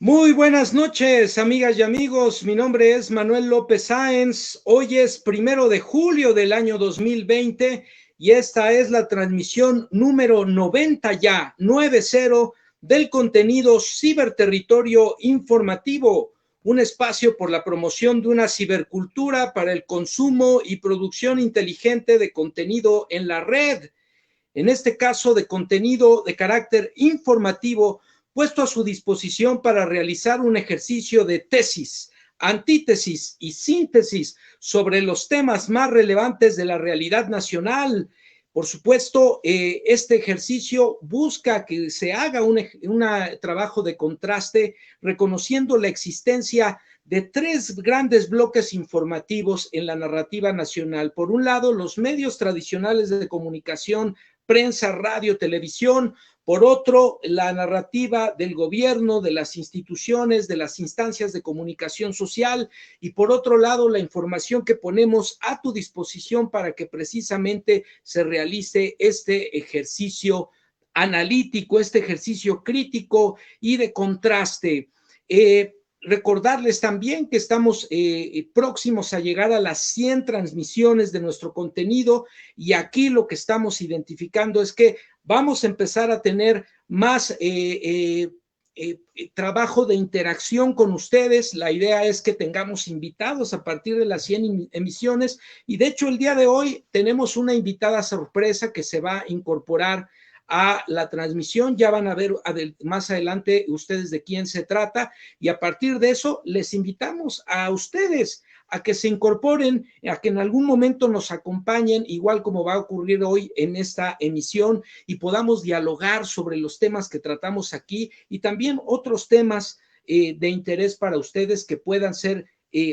Muy buenas noches, amigas y amigos. Mi nombre es Manuel López Sáenz. Hoy es 1 de julio del año 2020 y esta es la transmisión número 90 ya, 90 del contenido Ciberterritorio Informativo, un espacio por la promoción de una cibercultura para el consumo y producción inteligente de contenido en la red. En este caso de contenido de carácter informativo, puesto a su disposición para realizar un ejercicio de tesis, antítesis y síntesis sobre los temas más relevantes de la realidad nacional. Por supuesto, este ejercicio busca que se haga un trabajo de contraste, reconociendo la existencia de tres grandes bloques informativos en la narrativa nacional. Por un lado, los medios tradicionales de comunicación, prensa, radio, televisión. Por otro, la narrativa del gobierno, de las instituciones, de las instancias de comunicación social. Y por otro lado, la información que ponemos a tu disposición para que precisamente se realice este ejercicio analítico, este ejercicio crítico y de contraste. Recordarles también que estamos próximos a llegar a las 100 transmisiones de nuestro contenido, y aquí lo que estamos identificando es que vamos a empezar a tener más trabajo de interacción con ustedes. La idea es que tengamos invitados a partir de las 100 emisiones, y de hecho el día de hoy tenemos una invitada sorpresa que se va a incorporar a la transmisión. Ya van a ver más adelante ustedes de quién se trata, y a partir de eso les invitamos a ustedes a que se incorporen, a que en algún momento nos acompañen, igual como va a ocurrir hoy en esta emisión, y podamos dialogar sobre los temas que tratamos aquí y también otros temas de interés para ustedes que puedan ser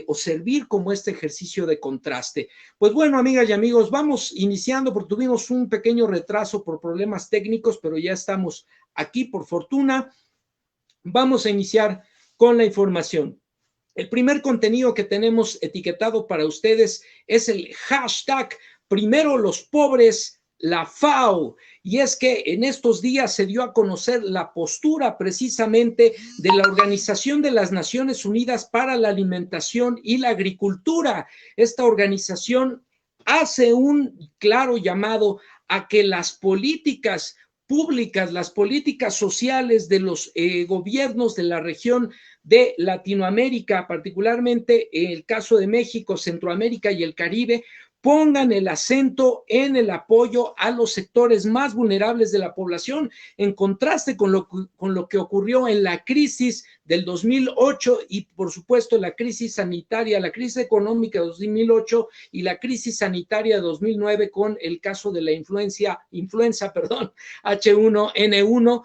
o servir como este ejercicio de contraste. Pues bueno, amigas y amigos, vamos iniciando porque tuvimos un pequeño retraso por problemas técnicos, pero ya estamos aquí por fortuna. Vamos a iniciar con la información. El primer contenido que tenemos etiquetado para ustedes es el hashtag Primero los Pobres, la FAO. Y es que en estos días se dio a conocer la postura precisamente de la Organización de las Naciones Unidas para la Alimentación y la Agricultura. Esta organización hace un claro llamado a que las políticas públicas, las políticas sociales de los gobiernos de la región de Latinoamérica, particularmente el caso de México, Centroamérica y el Caribe, pongan el acento en el apoyo a los sectores más vulnerables de la población, en contraste con lo que ocurrió en la crisis del 2008 y, por supuesto, la crisis sanitaria, la crisis económica de 2008 y la crisis sanitaria de 2009 con el caso de la influenza H1N1,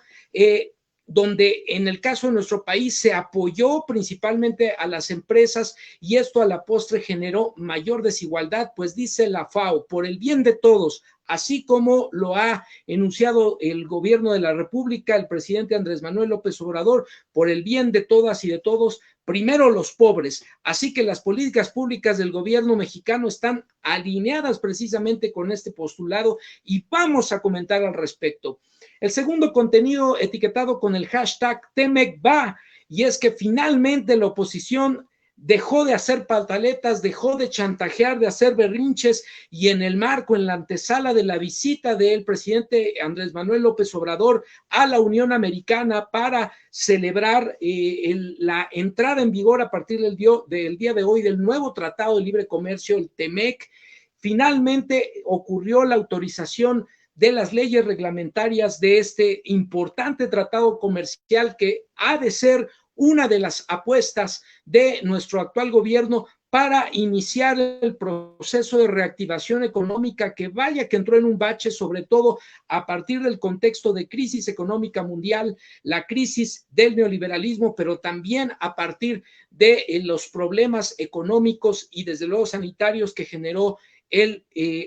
donde en el caso de nuestro país se apoyó principalmente a las empresas, y esto a la postre generó mayor desigualdad. Pues dice la FAO, por el bien de todos, así como lo ha enunciado el gobierno de la República, el presidente Andrés Manuel López Obrador, por el bien de todas y de todos, primero los pobres. Así que las políticas públicas del gobierno mexicano están alineadas precisamente con este postulado, y vamos a comentar al respecto. El segundo contenido etiquetado con el hashtag TEMECVA, y es que finalmente la oposición dejó de hacer pataletas, dejó de chantajear, de hacer berrinches, y en el marco, en la antesala de la visita del presidente Andrés Manuel López Obrador a la Unión Americana para celebrar la entrada en vigor a partir del día de hoy del nuevo Tratado de Libre Comercio, el TEMEC, finalmente ocurrió la autorización de las leyes reglamentarias de este importante tratado comercial que ha de ser una de las apuestas de nuestro actual gobierno para iniciar el proceso de reactivación económica, que vaya que entró en un bache, sobre todo a partir del contexto de crisis económica mundial, la crisis del neoliberalismo, pero también a partir de los problemas económicos y desde luego sanitarios que generó el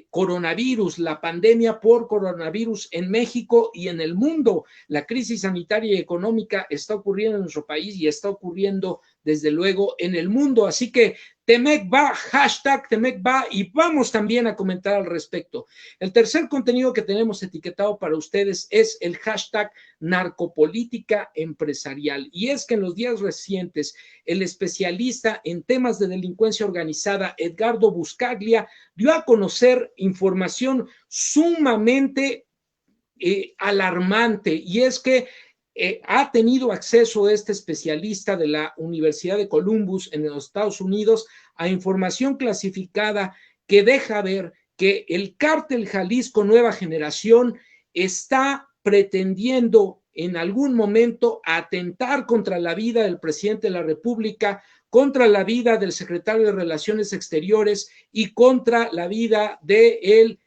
coronavirus, la pandemia por coronavirus en México y en el mundo. La crisis sanitaria y económica está ocurriendo en nuestro país y está ocurriendo desde luego, en el mundo. Así que Temec va, hashtag Temec va, y vamos también a comentar al respecto. El tercer contenido que tenemos etiquetado para ustedes es el hashtag narcopolítica empresarial. Y es que en los días recientes, el especialista en temas de delincuencia organizada, Edgardo Buscaglia, dio a conocer información sumamente alarmante, y es que ha tenido acceso este especialista de la Universidad de Columbus en los Estados Unidos a información clasificada que deja ver que el cártel Jalisco Nueva Generación está pretendiendo en algún momento atentar contra la vida del presidente de la República, contra la vida del secretario de Relaciones Exteriores y contra la vida de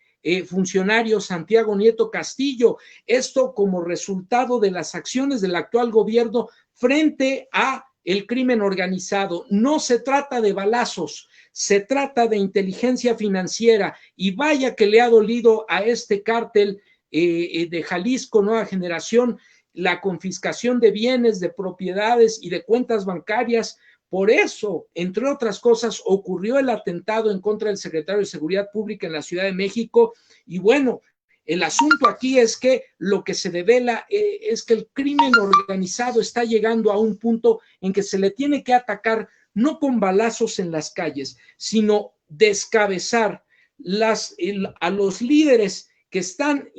funcionario Santiago Nieto Castillo. Esto como resultado de las acciones del actual gobierno frente a el crimen organizado. No se trata de balazos, se trata de inteligencia financiera, y vaya que le ha dolido a este cártel de Jalisco Nueva Generación la confiscación de bienes, de propiedades y de cuentas bancarias. Por eso, entre otras cosas, ocurrió el atentado en contra del secretario de Seguridad Pública en la Ciudad de México. Y bueno, el asunto aquí es que lo que se devela es que el crimen organizado está llegando a un punto en que se le tiene que atacar no con balazos en las calles, sino descabezar a los líderes que están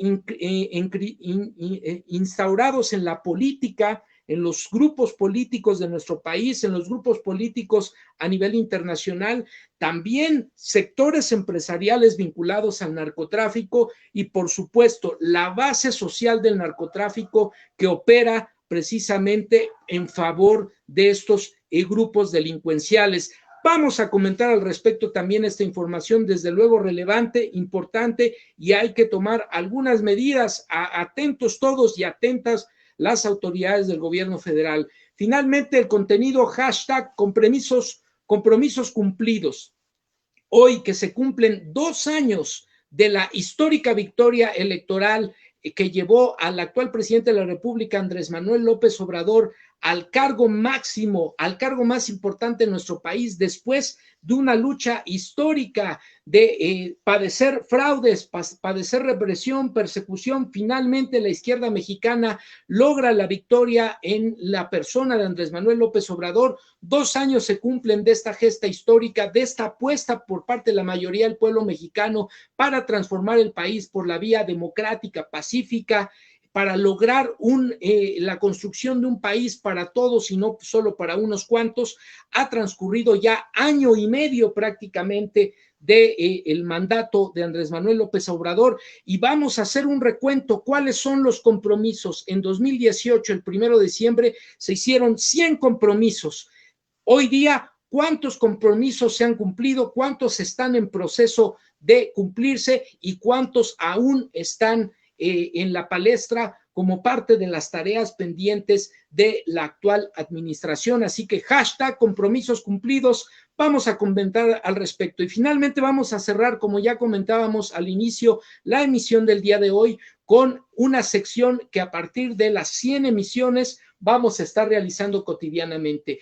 instaurados en la política, en los grupos políticos de nuestro país, en los grupos políticos a nivel internacional, también sectores empresariales vinculados al narcotráfico y, por supuesto, la base social del narcotráfico que opera precisamente en favor de estos grupos delincuenciales. Vamos a comentar al respecto también esta información, desde luego relevante, importante, y hay que tomar algunas medidas. Atentos todos y atentas las autoridades del gobierno federal. Finalmente, el contenido hashtag compromisos cumplidos. Hoy que se cumplen 2 años de la histórica victoria electoral que llevó al actual presidente de la República, Andrés Manuel López Obrador, al cargo máximo, al cargo más importante en nuestro país, después de una lucha histórica de padecer fraudes, padecer represión, persecución. Finalmente la izquierda mexicana logra la victoria en la persona de Andrés Manuel López Obrador. 2 años se cumplen de esta gesta histórica, de esta apuesta por parte de la mayoría del pueblo mexicano para transformar el país por la vía democrática, pacífica, para lograr la construcción de un país para todos y no solo para unos cuantos. Ha transcurrido ya 1 año y medio prácticamente del mandato de Andrés Manuel López Obrador, y vamos a hacer un recuento. ¿Cuáles son los compromisos? En 2018, el 1 de diciembre, se hicieron 100 compromisos. Hoy día, ¿cuántos compromisos se han cumplido? ¿Cuántos están en proceso de cumplirse? ¿Y cuántos aún están en la palestra como parte de las tareas pendientes de la actual administración? Así que hashtag compromisos cumplidos. Vamos a comentar al respecto. Y finalmente vamos a cerrar, como ya comentábamos al inicio, la emisión del día de hoy con una sección que a partir de las 100 emisiones vamos a estar realizando cotidianamente.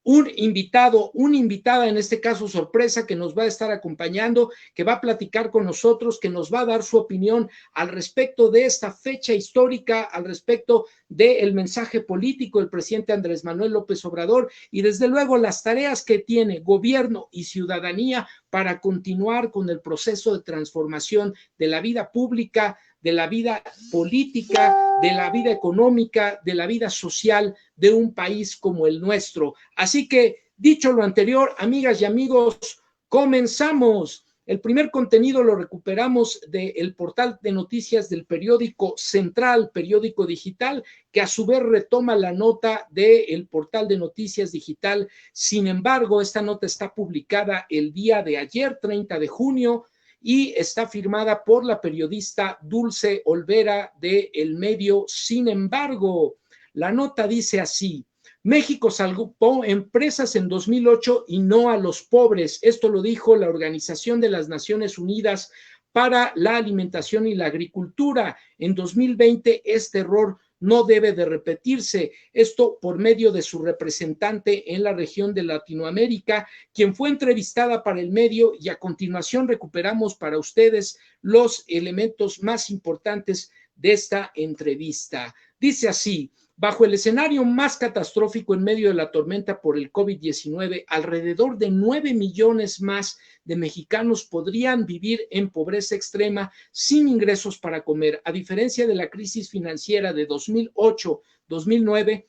Un invitado, una invitada, en este caso sorpresa, que nos va a estar acompañando, que va a platicar con nosotros, que nos va a dar su opinión al respecto de esta fecha histórica, al respecto del mensaje político del presidente Andrés Manuel López Obrador y desde luego las tareas que tiene gobierno y ciudadanía para continuar con el proceso de transformación de la vida pública, de la vida política, de la vida económica, de la vida social de un país como el nuestro. Así que, dicho lo anterior, amigas y amigos, comenzamos. El primer contenido lo recuperamos del portal de noticias del periódico Central, periódico digital, que a su vez retoma la nota del portal de noticias digital. Sin embargo, esta nota está publicada el día de ayer, 30 de junio, y está firmada por la periodista Dulce Olvera de El Medio. Sin embargo, la nota dice así: México salvó empresas en 2008 y no a los pobres. Esto lo dijo la Organización de las Naciones Unidas para la Alimentación y la Agricultura. En 2020 este error no debe de repetirse. Esto por medio de su representante en la región de Latinoamérica, quien fue entrevistada para el medio, y a continuación recuperamos para ustedes los elementos más importantes de esta entrevista. Dice así: bajo el escenario más catastrófico en medio de la tormenta por el COVID-19, alrededor de 9 millones más de mexicanos podrían vivir en pobreza extrema sin ingresos para comer. A diferencia de la crisis financiera de 2008-2009,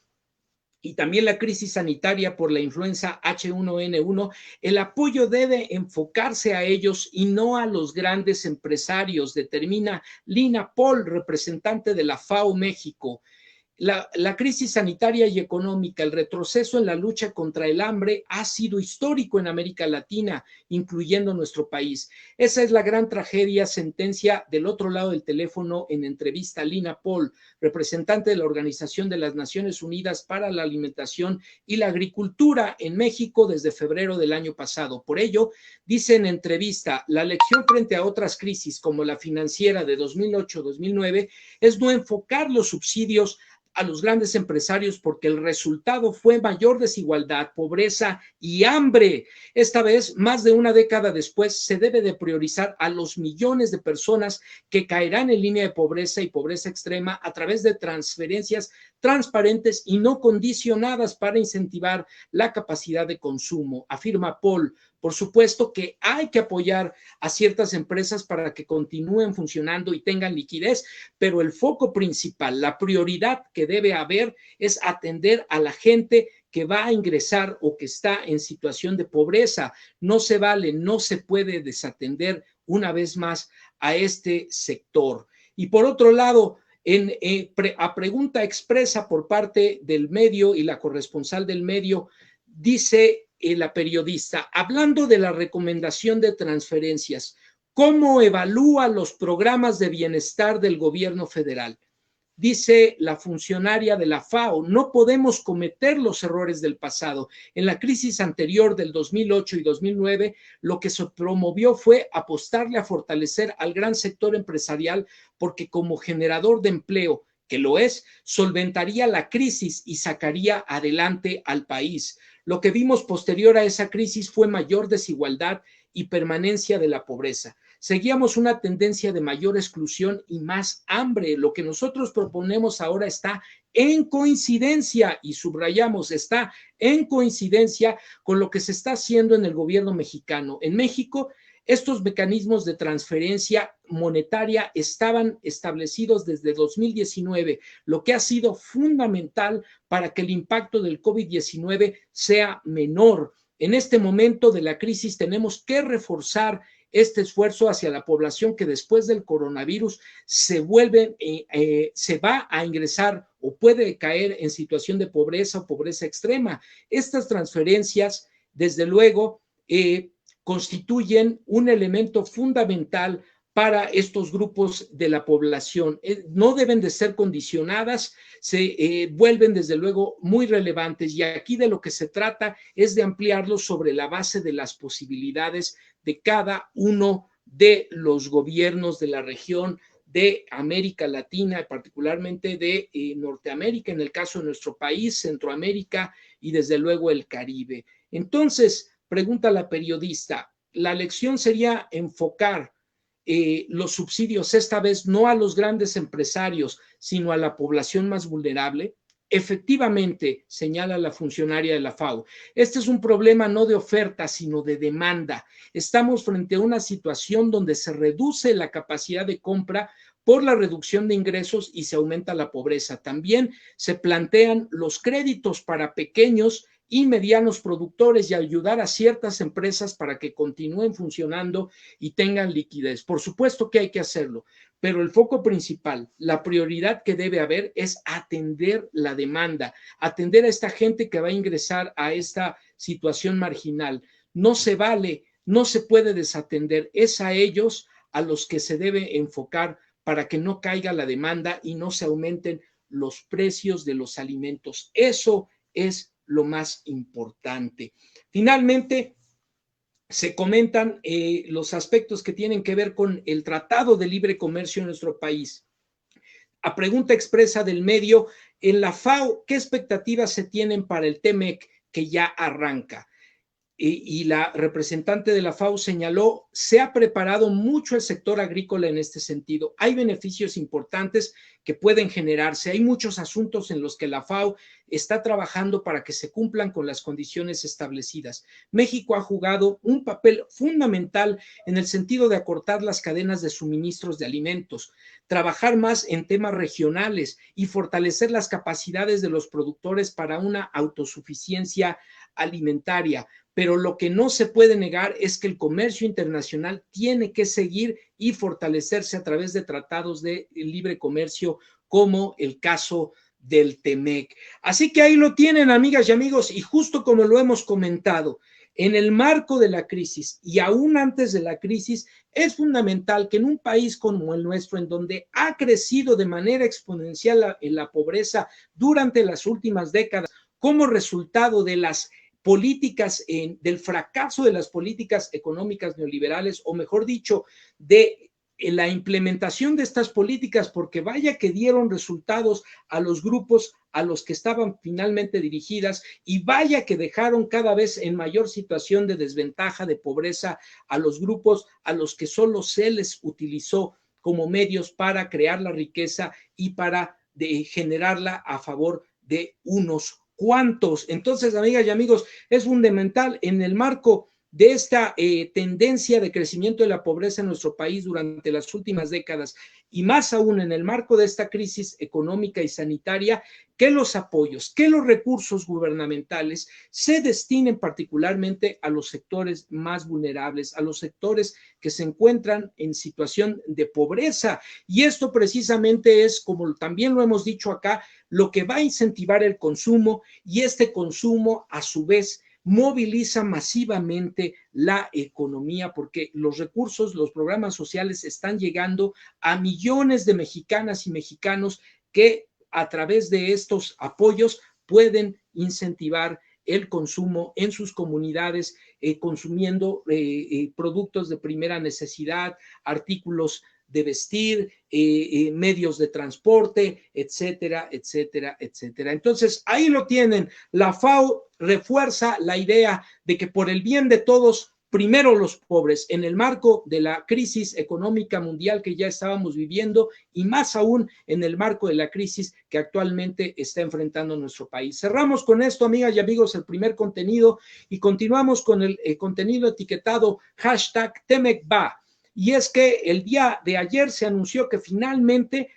y también la crisis sanitaria por la influenza H1N1, el apoyo debe enfocarse a ellos y no a los grandes empresarios, determina Lina Paul, representante de la FAO México. La crisis sanitaria y económica, el retroceso en la lucha contra el hambre ha sido histórico en América Latina, incluyendo nuestro país. Esa es la gran tragedia, sentencia del otro lado del teléfono en entrevista Lina Paul, representante de la Organización de las Naciones Unidas para la Alimentación y la Agricultura en México desde febrero del año pasado. Por ello, dice en entrevista, la lección frente a otras crisis como la financiera de 2008-2009 es no enfocar los subsidios a los grandes empresarios porque el resultado fue mayor desigualdad, pobreza y hambre. Esta vez, más de una década después, se debe de priorizar a los millones de personas que caerán en línea de pobreza y pobreza extrema a través de transferencias transparentes y no condicionadas para incentivar la capacidad de consumo, afirma Paul. Por supuesto que hay que apoyar a ciertas empresas para que continúen funcionando y tengan liquidez, pero el foco principal, la prioridad que debe haber es atender a la gente que va a ingresar o que está en situación de pobreza. No se vale, no se puede desatender una vez más a este sector. Y por otro lado, a pregunta expresa por parte del medio y la corresponsal del medio, dice la periodista, hablando de la recomendación de transferencias, ¿cómo evalúa los programas de bienestar del gobierno federal? Dice la funcionaria de la FAO, no podemos cometer los errores del pasado. En la crisis anterior del 2008 y 2009, lo que se promovió fue apostarle a fortalecer al gran sector empresarial porque como generador de empleo, que lo es, solventaría la crisis y sacaría adelante al país. Lo que vimos posterior a esa crisis fue mayor desigualdad y permanencia de la pobreza. Seguíamos una tendencia de mayor exclusión y más hambre. Lo que nosotros proponemos ahora está en coincidencia, y subrayamos, está en coincidencia con lo que se está haciendo en el gobierno mexicano. En México, estos mecanismos de transferencia monetaria estaban establecidos desde 2019, lo que ha sido fundamental para que el impacto del COVID-19 sea menor. En este momento de la crisis tenemos que reforzar este esfuerzo hacia la población que después del coronavirus se va a ingresar o puede caer en situación de pobreza o pobreza extrema. Estas transferencias, desde luego, constituyen un elemento fundamental para estos grupos de la población. No deben de ser condicionadas, se vuelven desde luego muy relevantes, y aquí de lo que se trata es de ampliarlos sobre la base de las posibilidades de cada uno de los gobiernos de la región de América Latina, particularmente de Norteamérica, en el caso de nuestro país, Centroamérica y desde luego el Caribe. Entonces, pregunta la periodista, la lección sería enfocar los subsidios esta vez no a los grandes empresarios, sino a la población más vulnerable. Efectivamente, señala la funcionaria de la FAO, este es un problema no de oferta, sino de demanda. Estamos frente a una situación donde se reduce la capacidad de compra por la reducción de ingresos y se aumenta la pobreza. También se plantean los créditos para pequeños y medianos productores y ayudar a ciertas empresas para que continúen funcionando y tengan liquidez. Por supuesto que hay que hacerlo, pero el foco principal, la prioridad que debe haber es atender la demanda, atender a esta gente que va a ingresar a esta situación marginal. No se vale, no se puede desatender, es a ellos a los que se debe enfocar para que no caiga la demanda y no se aumenten los precios de los alimentos. Eso es lo más importante. Finalmente, se comentan los aspectos que tienen que ver con el Tratado de Libre Comercio en nuestro país. A pregunta expresa del medio, en la FAO, ¿qué expectativas se tienen para el TEMEC que ya arranca? Y la representante de la FAO señaló, se ha preparado mucho el sector agrícola en este sentido. Hay beneficios importantes que pueden generarse. Hay muchos asuntos en los que la FAO está trabajando para que se cumplan con las condiciones establecidas. México ha jugado un papel fundamental en el sentido de acortar las cadenas de suministros de alimentos, trabajar más en temas regionales y fortalecer las capacidades de los productores para una autosuficiencia alimentaria. Pero lo que no se puede negar es que el comercio internacional tiene que seguir y fortalecerse a través de tratados de libre comercio, como el caso del TEMEC. Así que ahí lo tienen, amigas y amigos, y justo como lo hemos comentado, en el marco de la crisis y aún antes de la crisis, es fundamental que en un país como el nuestro, en donde ha crecido de manera exponencial la pobreza durante las últimas décadas, como resultado de las políticas, del fracaso de las políticas económicas neoliberales, o mejor dicho, de la implementación de estas políticas, porque vaya que dieron resultados a los grupos a los que estaban finalmente dirigidas, y vaya que dejaron cada vez en mayor situación de desventaja, de pobreza, a los grupos a los que solo se les utilizó como medios para crear la riqueza y para generarla a favor de unos cuantos. Entonces, amigas y amigos, es fundamental en el marco de esta tendencia de crecimiento de la pobreza en nuestro país durante las últimas décadas, y más aún en el marco de esta crisis económica y sanitaria, que los apoyos, que los recursos gubernamentales se destinen particularmente a los sectores más vulnerables, a los sectores que se encuentran en situación de pobreza. Y esto precisamente es, como también lo hemos dicho acá, lo que va a incentivar el consumo, y este consumo a su vez moviliza masivamente la economía, porque los recursos, los programas sociales están llegando a millones de mexicanas y mexicanos que a través de estos apoyos pueden incentivar el consumo en sus comunidades, consumiendo productos de primera necesidad, artículos de vestir, medios de transporte, etcétera, etcétera, etcétera. Entonces, ahí lo tienen. La FAO refuerza la idea de que por el bien de todos, primero los pobres, en el marco de la crisis económica mundial que ya estábamos viviendo, y más aún en el marco de la crisis que actualmente está enfrentando nuestro país. Cerramos con esto, amigas y amigos, el primer contenido, y continuamos con el contenido etiquetado #TEMECVA. Y es que el día de ayer se anunció que finalmente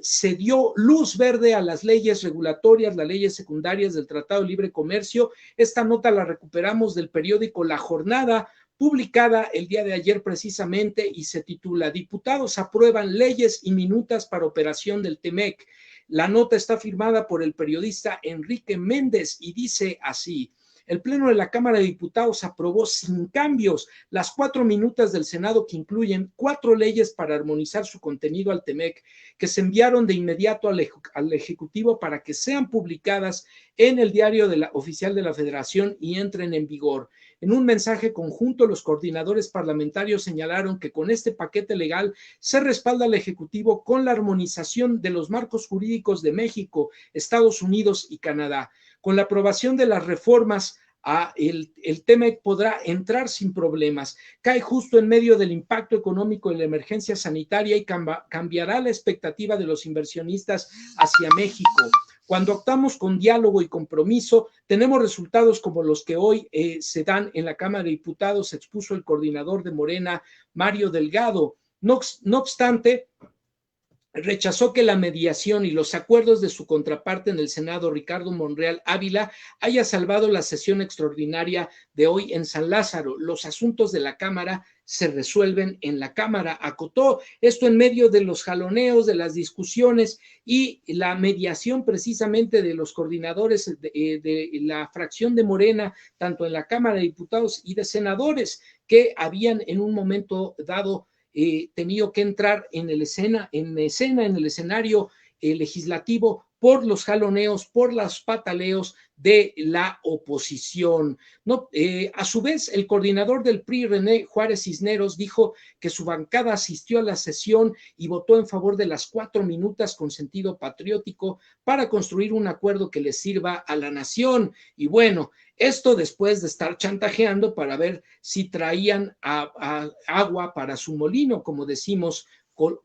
se dio luz verde a las leyes regulatorias, las leyes secundarias del Tratado de Libre Comercio. Esta nota la recuperamos del periódico La Jornada, publicada el día de ayer precisamente, y se titula "Diputados aprueban leyes y minutas para operación del TEMEC". La nota está firmada por el periodista Enrique Méndez y dice así: el Pleno de la Cámara de Diputados aprobó sin cambios las 4 minutas del Senado, que incluyen 4 leyes para armonizar su contenido al TEMEC, que se enviaron de inmediato al Ejecutivo para que sean publicadas en el Diario Oficial de la Federación y entren en vigor. En un mensaje conjunto, los coordinadores parlamentarios señalaron que con este paquete legal se respalda al Ejecutivo con la armonización de los marcos jurídicos de México, Estados Unidos y Canadá. Con la aprobación de las reformas, el TEMEC podrá entrar sin problemas. Cae justo en medio del impacto económico de la emergencia sanitaria y cambiará la expectativa de los inversionistas hacia México. Cuando actuamos con diálogo y compromiso, tenemos resultados como los que hoy se dan en la Cámara de Diputados, expuso el coordinador de Morena, Mario Delgado. No obstante, rechazó que la mediación y los acuerdos de su contraparte en el Senado, Ricardo Monreal Ávila, haya salvado la sesión extraordinaria de hoy en San Lázaro. Los asuntos de la Cámara se resuelven en la Cámara, acotó. Esto en medio de los jaloneos, de las discusiones y la mediación precisamente de los coordinadores de la fracción de Morena, tanto en la Cámara de Diputados y de senadores, que habían en un momento dado tenido que entrar en el escenario legislativo por los jaloneos, por los pataleos de la oposición. No, a su vez, el coordinador del PRI, René Juárez Cisneros, dijo que su bancada asistió a la sesión y votó en favor de las 4 minutas con sentido patriótico para construir un acuerdo que le sirva a la nación. Y bueno, esto después de estar chantajeando para ver si traían agua para su molino, como decimos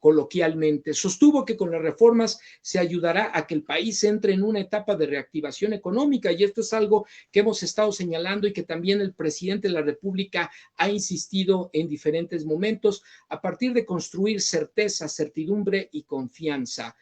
coloquialmente. Sostuvo que con las reformas se ayudará a que el país entre en una etapa de reactivación económica, y esto es algo que hemos estado señalando y que también el presidente de la República ha insistido en diferentes momentos, a partir de construir certeza, certidumbre y confianza.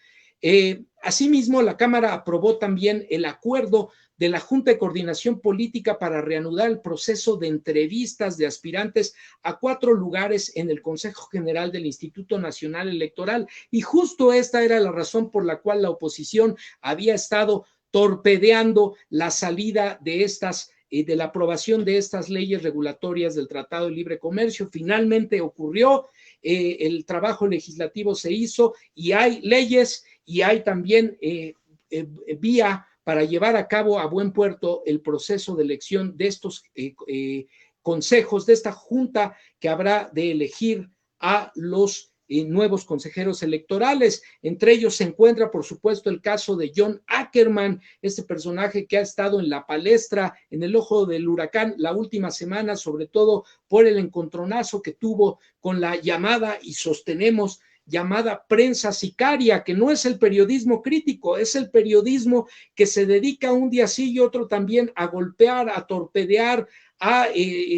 Asimismo, la Cámara aprobó también el acuerdo de la Junta de Coordinación Política para reanudar el proceso de entrevistas de aspirantes a 4 lugares en el Consejo General del Instituto Nacional Electoral. Y justo esta era la razón por la cual la oposición había estado torpedeando la salida de de la aprobación de estas leyes regulatorias del Tratado de Libre Comercio. Finalmente ocurrió, el trabajo legislativo se hizo y hay leyes y hay también vía para llevar a cabo a buen puerto el proceso de elección de estos consejos, de esta junta que habrá de elegir a los nuevos consejeros electorales. Entre ellos se encuentra, por supuesto, el caso de John Ackerman, este personaje que ha estado en la palestra, en el ojo del huracán la última semana, sobre todo por el encontronazo que tuvo con la llamada, y sostenemos, llamada prensa sicaria, que no es el periodismo crítico, es el periodismo que se dedica un día sí y otro también a golpear, a torpedear, a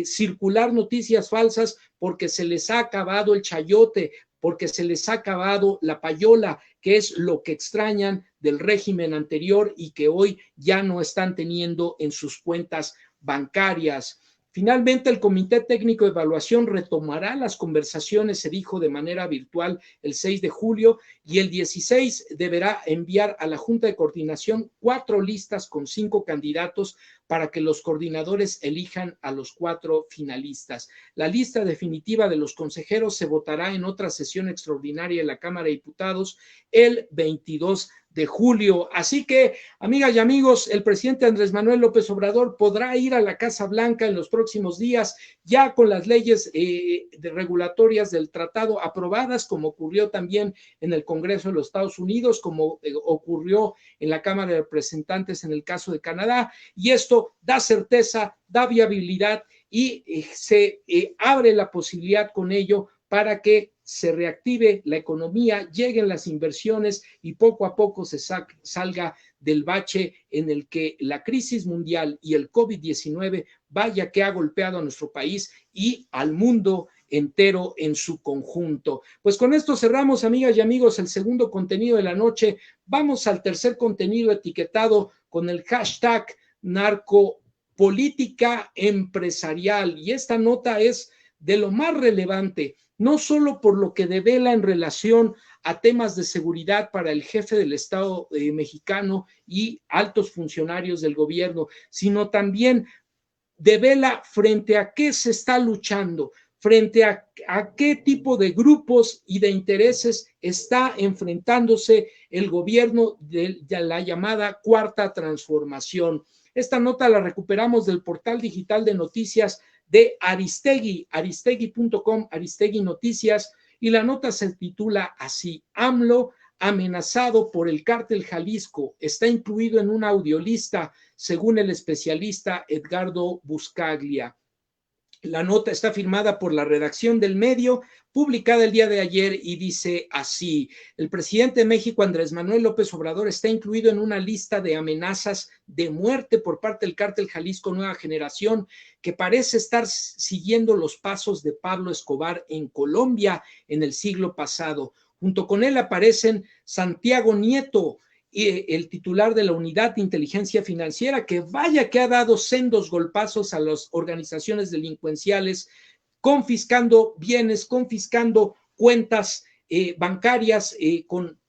circular noticias falsas porque se les ha acabado el chayote, porque se les ha acabado la payola, que es lo que extrañan del régimen anterior y que hoy ya no están teniendo en sus cuentas bancarias. Finalmente, el Comité Técnico de Evaluación retomará las conversaciones, se dijo, de manera virtual el 6 de julio, y el 16 deberá enviar a la Junta de Coordinación 4 listas con 5 candidatos para que los coordinadores elijan a los 4 finalistas. La lista definitiva de los consejeros se votará en otra sesión extraordinaria de la Cámara de Diputados el 22 de julio. Así que, amigas y amigos, el presidente Andrés Manuel López Obrador podrá ir a la Casa Blanca en los próximos días, ya con las leyes regulatorias del tratado aprobadas, como ocurrió también en el Congreso de los Estados Unidos, como ocurrió en la Cámara de Representantes en el caso de Canadá, y esto da certeza, da viabilidad y se abre la posibilidad con ello para que se reactive la economía, lleguen las inversiones y poco a poco se salga del bache en el que la crisis mundial y el COVID-19 vaya que ha golpeado a nuestro país y al mundo entero en su conjunto. Pues con esto cerramos, amigas y amigos, el segundo contenido de la noche. Vamos al tercer contenido etiquetado con el hashtag narcopolítica empresarial, y esta nota es de lo más relevante, no solo por lo que devela en relación a temas de seguridad para el jefe del Estado mexicano y altos funcionarios del gobierno, sino también devela frente a qué se está luchando, frente a qué tipo de grupos y de intereses está enfrentándose el gobierno de la llamada Cuarta Transformación. Esta nota la recuperamos del portal digital de noticias de Aristegui, aristegui.com, Aristegui Noticias, y la nota se titula así: AMLO amenazado por el cártel Jalisco, está incluido en una audiolista, según el especialista Edgardo Buscaglia. La nota está firmada por la redacción del medio, publicada el día de ayer, y dice así: el presidente de México, Andrés Manuel López Obrador, está incluido en una lista de amenazas de muerte por parte del cártel Jalisco Nueva Generación, que parece estar siguiendo los pasos de Pablo Escobar en Colombia en el siglo pasado. Junto con él aparecen Santiago Nieto, el titular de la Unidad de Inteligencia Financiera, que vaya que ha dado sendos golpazos a las organizaciones delincuenciales, confiscando bienes, confiscando cuentas bancarias con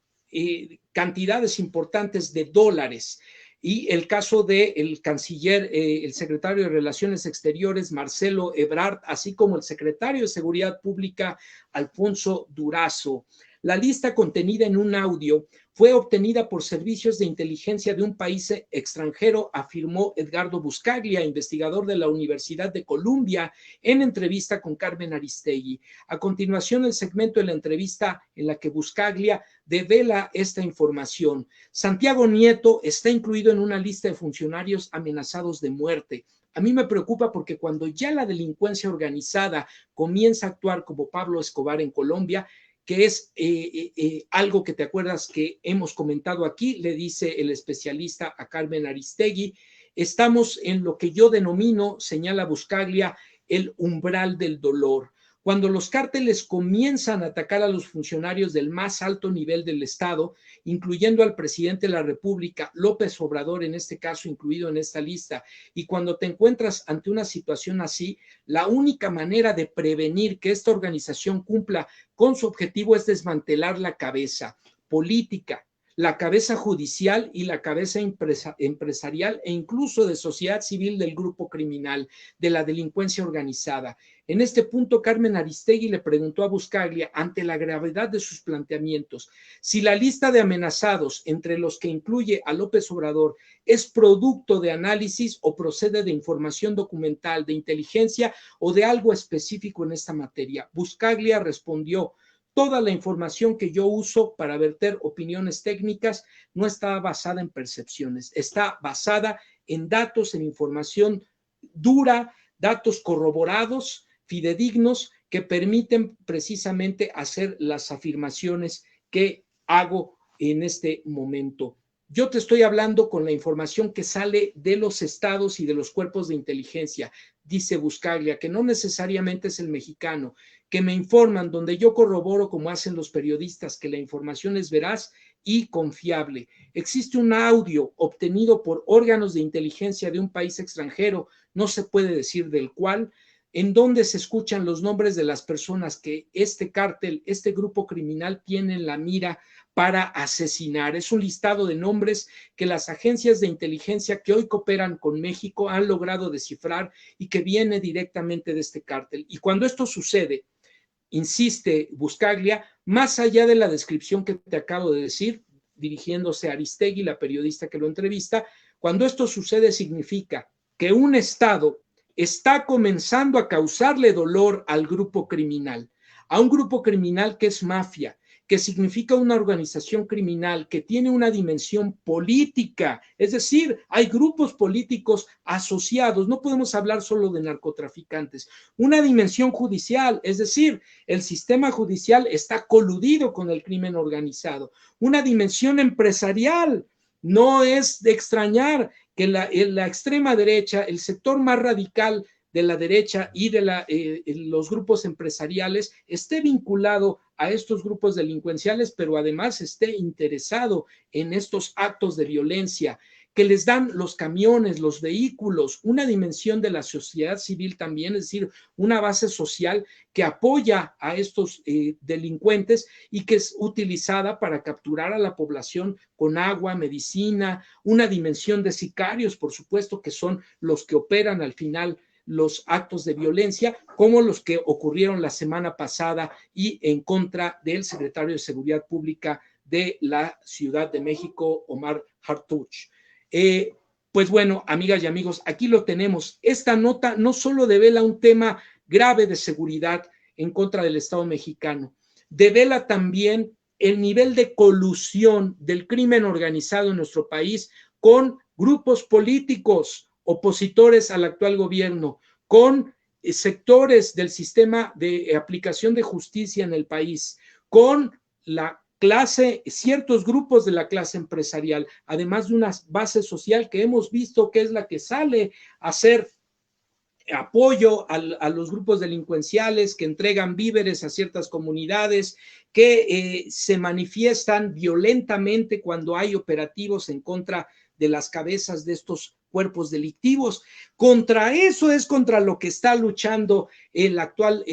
cantidades importantes de dólares. Y el caso del canciller, el secretario de Relaciones Exteriores, Marcelo Ebrard, así como el secretario de Seguridad Pública, Alfonso Durazo. La lista contenida en un audio fue obtenida por servicios de inteligencia de un país extranjero, afirmó Edgardo Buscaglia, investigador de la Universidad de Columbia, en entrevista con Carmen Aristegui. A continuación, el segmento de la entrevista en la que Buscaglia devela esta información. Santiago Nieto está incluido en una lista de funcionarios amenazados de muerte. A mí me preocupa porque cuando ya la delincuencia organizada comienza a actuar como Pablo Escobar en Colombia, que es algo que te acuerdas que hemos comentado aquí, le dice el especialista a Carmen Aristegui, estamos en lo que yo denomino, señala Buscaglia, el umbral del dolor. Cuando los cárteles comienzan a atacar a los funcionarios del más alto nivel del Estado, incluyendo al presidente de la República, López Obrador, en este caso incluido en esta lista, y cuando te encuentras ante una situación así, la única manera de prevenir que esta organización cumpla con su objetivo es desmantelar la cabeza política, la cabeza judicial y la cabeza empresarial e incluso de sociedad civil del grupo criminal, de la delincuencia organizada. En este punto, Carmen Aristegui le preguntó a Buscaglia, ante la gravedad de sus planteamientos, si la lista de amenazados, entre los que incluye a López Obrador, es producto de análisis o procede de información documental, de inteligencia o de algo específico en esta materia. Buscaglia respondió, toda la información que yo uso para verter opiniones técnicas no está basada en percepciones, está basada en datos, en información dura, datos corroborados, fidedignos, que permiten precisamente hacer las afirmaciones que hago en este momento. Yo te estoy hablando con la información que sale de los estados y de los cuerpos de inteligencia, dice Buscaglia, que no necesariamente es el mexicano, que me informan, donde yo corroboro, como hacen los periodistas, que la información es veraz y confiable. Existe un audio obtenido por órganos de inteligencia de un país extranjero, no se puede decir del cual, en donde se escuchan los nombres de las personas que este cártel, este grupo criminal tiene en la mira para asesinar. Es un listado de nombres que las agencias de inteligencia que hoy cooperan con México han logrado descifrar y que viene directamente de este cártel. Y cuando esto sucede, insiste Buscaglia, más allá de la descripción que te acabo de decir, dirigiéndose a Aristegui, la periodista que lo entrevista, cuando esto sucede significa que un Estado está comenzando a causarle dolor al grupo criminal, a un grupo criminal que es mafia, que significa una organización criminal que tiene una dimensión política, es decir, hay grupos políticos asociados, no podemos hablar solo de narcotraficantes, una dimensión judicial, es decir, el sistema judicial está coludido con el crimen organizado, una dimensión empresarial. No es de extrañar que la extrema derecha, el sector más radical de la derecha y de los grupos empresariales esté vinculado a estos grupos delincuenciales, pero además esté interesado en estos actos de violencia que les dan los camiones, los vehículos, una dimensión de la sociedad civil también, es decir, una base social que apoya a estos delincuentes y que es utilizada para capturar a la población con agua, medicina, una dimensión de sicarios, por supuesto, que son los que operan al final los actos de violencia, como los que ocurrieron la semana pasada y en contra del secretario de Seguridad Pública de la Ciudad de México, Omar Hartuch. Pues bueno, amigas y amigos, aquí lo tenemos. Esta nota no solo devela un tema grave de seguridad en contra del Estado mexicano, devela también el nivel de colusión del crimen organizado en nuestro país con grupos políticos opositores al actual gobierno, con sectores del sistema de aplicación de justicia en el país, con la clase, ciertos grupos de la clase empresarial, además de una base social que hemos visto que es la que sale a hacer apoyo a los grupos delincuenciales, que entregan víveres a ciertas comunidades, que se manifiestan violentamente cuando hay operativos en contra de las cabezas de estos cuerpos delictivos. Contra eso es contra lo que está luchando el actual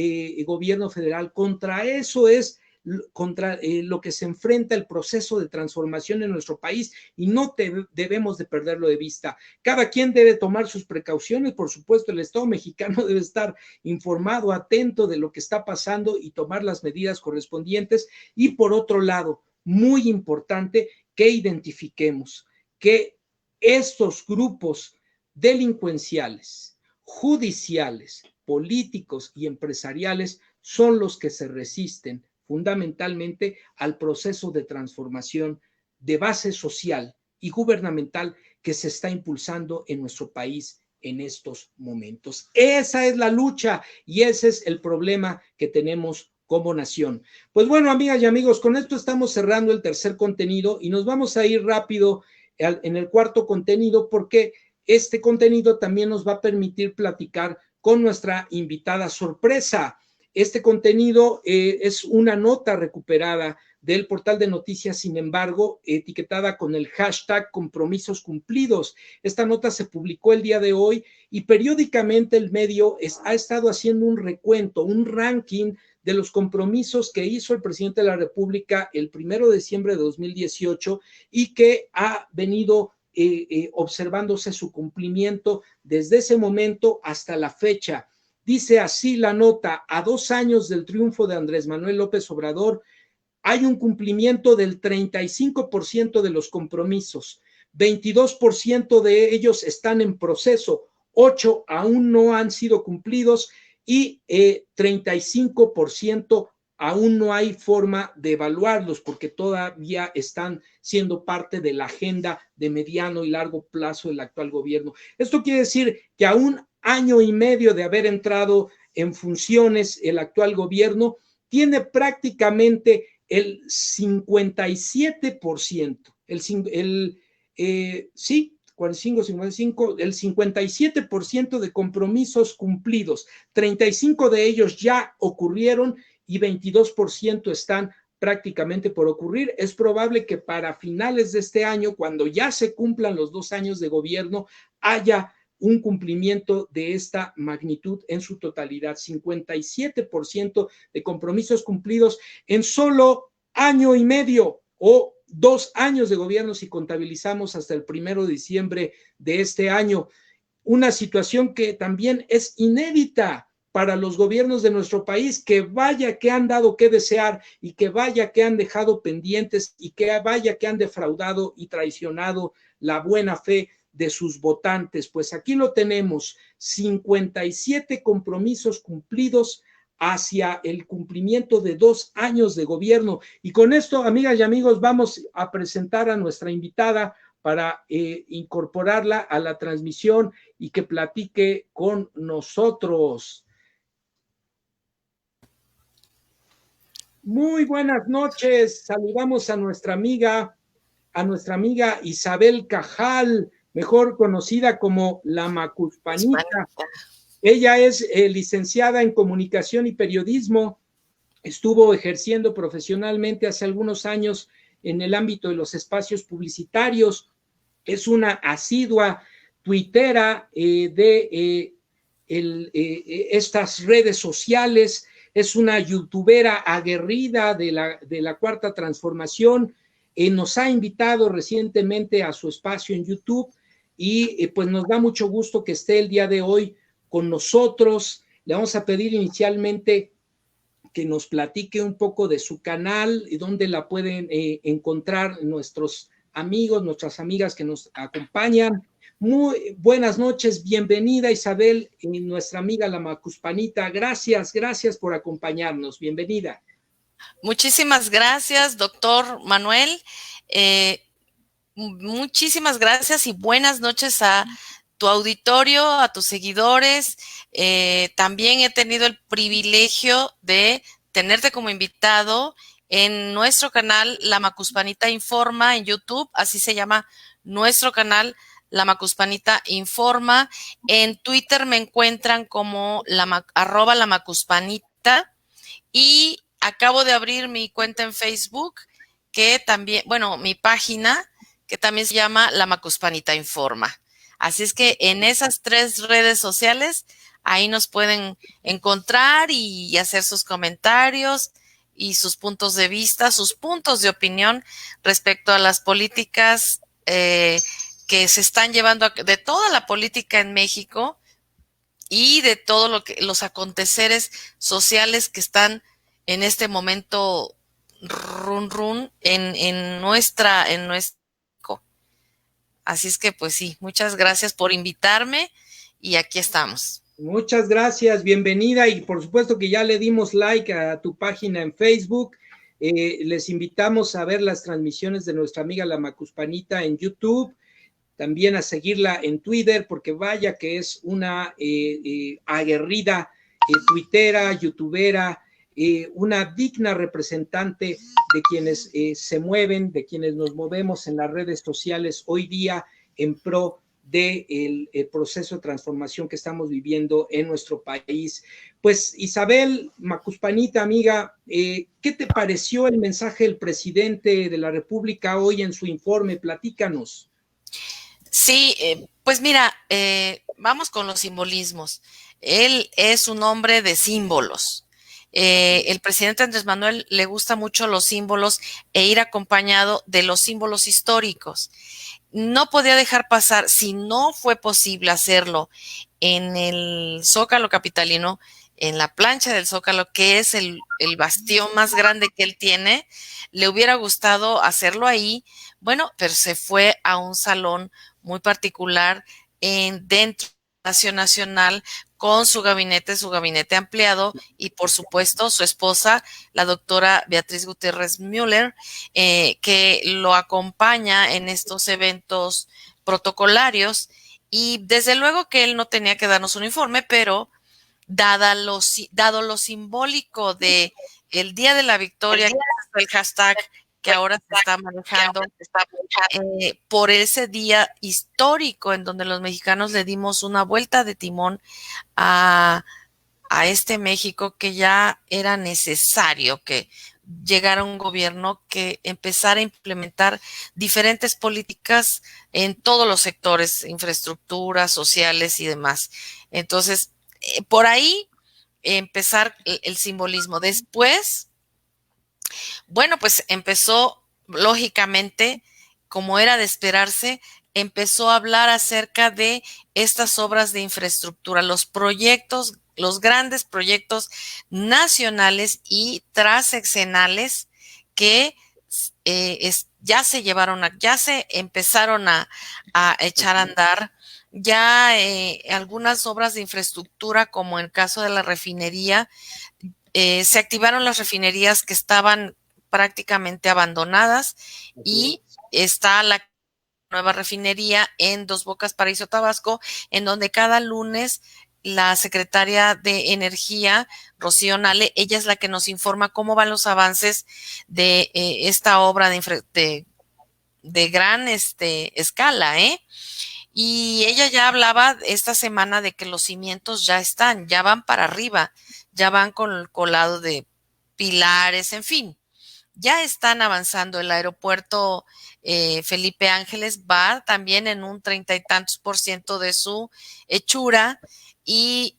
gobierno federal, contra eso es contra lo que se enfrenta el proceso de transformación en nuestro país y no debemos de perderlo de vista. Cada quien debe tomar sus precauciones, por supuesto, el Estado mexicano debe estar informado, atento de lo que está pasando y tomar las medidas correspondientes. Y por otro lado, muy importante que identifiquemos que estos grupos delincuenciales, judiciales, políticos y empresariales son los que se resisten fundamentalmente al proceso de transformación de base social y gubernamental que se está impulsando en nuestro país en estos momentos. Esa es la lucha y ese es el problema que tenemos como nación. Pues bueno, amigas y amigos, con esto estamos cerrando el tercer contenido y nos vamos a ir rápido en el cuarto contenido porque este contenido también nos va a permitir platicar con nuestra invitada sorpresa. Este contenido es una nota recuperada del portal de noticias, sin embargo, etiquetada con el hashtag compromisos cumplidos. Esta nota se publicó el día de hoy y periódicamente el medio ha estado haciendo un recuento, un ranking de los compromisos que hizo el presidente de la República el 1 de diciembre de 2018 y que ha venido observándose su cumplimiento desde ese momento hasta la fecha. Dice así la nota: a 2 años del triunfo de Andrés Manuel López Obrador, hay un cumplimiento del 35% de los compromisos, 22% de ellos están en proceso, 8 aún no han sido cumplidos y 35% aún no hay forma de evaluarlos porque todavía están siendo parte de la agenda de mediano y largo plazo del actual gobierno. Esto quiere decir que a un año y medio de haber entrado en funciones el actual gobierno, tiene prácticamente el 57%, el 57% de compromisos cumplidos, 35 de ellos ya ocurrieron y 22% están prácticamente por ocurrir. Es probable que para finales de este año, cuando ya se cumplan los 2 años de gobierno, haya un cumplimiento de esta magnitud en su totalidad, 57% de compromisos cumplidos en solo año y medio o 2 años de gobierno si contabilizamos hasta el 1 de diciembre de este año. Una situación que también es inédita para los gobiernos de nuestro país, que vaya que han dado que desear y que vaya que han dejado pendientes y que vaya que han defraudado y traicionado la buena fe de sus votantes. Pues aquí lo tenemos, 57 compromisos cumplidos hacia el cumplimiento de 2 años de gobierno. Y con esto, amigas y amigos, vamos a presentar a nuestra invitada para incorporarla a la transmisión y que platique con nosotros. Muy buenas noches, saludamos a nuestra amiga Isabel Cajal, mejor conocida como la Macuspanita. Ella es licenciada en Comunicación y Periodismo, estuvo ejerciendo profesionalmente hace algunos años en el ámbito de los espacios publicitarios, es una asidua tuitera de estas redes sociales, es una youtubera aguerrida de la Cuarta Transformación, nos ha invitado recientemente a su espacio en YouTube y pues nos da mucho gusto que esté el día de hoy con nosotros. Le vamos a pedir inicialmente que nos platique un poco de su canal y dónde la pueden encontrar nuestros amigos, nuestras amigas que nos acompañan. Muy buenas noches, bienvenida Isabel, nuestra amiga la Macuspanita. Gracias por acompañarnos, bienvenida. Muchísimas gracias, doctor Manuel. Muchísimas gracias y buenas noches a tu auditorio, a tus seguidores. También he tenido el privilegio de tenerte como invitado en nuestro canal La Macuspanita Informa en YouTube, así se llama nuestro canal La Macuspanita Informa. En Twitter me encuentran como @ La Macuspanita y acabo de abrir mi cuenta en Facebook, que también, bueno, mi página, que también se llama La Macuspanita Informa. Así es que en esas 3 redes sociales, ahí nos pueden encontrar y hacer sus comentarios y sus puntos de vista, sus puntos de opinión respecto a las políticas que se están llevando, de toda la política en México y de todo los aconteceres sociales que están en este momento en nuestra. Así es que pues sí, muchas gracias por invitarme y aquí estamos. Muchas gracias, bienvenida, y por supuesto que ya le dimos like a tu página en Facebook. Les invitamos a ver las transmisiones de nuestra amiga la Macuspanita en YouTube, también a seguirla en Twitter, porque vaya que es una aguerrida tuitera, youtubera, una digna representante de quienes se mueven, de quienes nos movemos en las redes sociales hoy día en pro del proceso de transformación que estamos viviendo en nuestro país. Pues Isabel Macuspanita, amiga, ¿qué te pareció el mensaje del presidente de la República hoy en su informe? Platícanos. Sí, pues mira, vamos con los simbolismos. Él es un hombre de símbolos. El presidente Andrés Manuel le gusta mucho los símbolos e ir acompañado de los símbolos históricos. No podía dejar pasar, si no fue posible hacerlo en el Zócalo capitalino, en la plancha del Zócalo, que es el bastión más grande que él tiene, le hubiera gustado hacerlo ahí, bueno, pero se fue a un salón muy particular dentro de Palacio Nacional con su gabinete ampliado y por supuesto su esposa, la doctora Beatriz Gutiérrez Müller, que lo acompaña en estos eventos protocolarios y desde luego que él no tenía que darnos un informe, pero dado lo simbólico de el Día de la Victoria, que es el hashtag que ahora se está manejando, por ese día histórico en donde los mexicanos le dimos una vuelta de timón a este México, que ya era necesario que llegara un gobierno que empezara a implementar diferentes políticas en todos los sectores, infraestructuras, sociales y demás. Entonces, por ahí empezar el simbolismo. Después, bueno, pues empezó, lógicamente, como era de esperarse, empezó a hablar acerca de estas obras de infraestructura, los proyectos, los grandes proyectos nacionales y transeccionales que ya se empezaron a echar a andar. Ya algunas obras de infraestructura, como en el caso de la refinería, se activaron las refinerías que estaban prácticamente abandonadas y está la nueva refinería en Dos Bocas, Paraíso, Tabasco, en donde cada lunes la secretaria de Energía, Rocío Nale, ella es la que nos informa cómo van los avances de esta obra de gran escala, Y ella ya hablaba esta semana de que los cimientos ya van para arriba, ya van con el colado de pilares, en fin, ya están avanzando. El aeropuerto Felipe Ángeles va también en un 30 y tantos % de su hechura y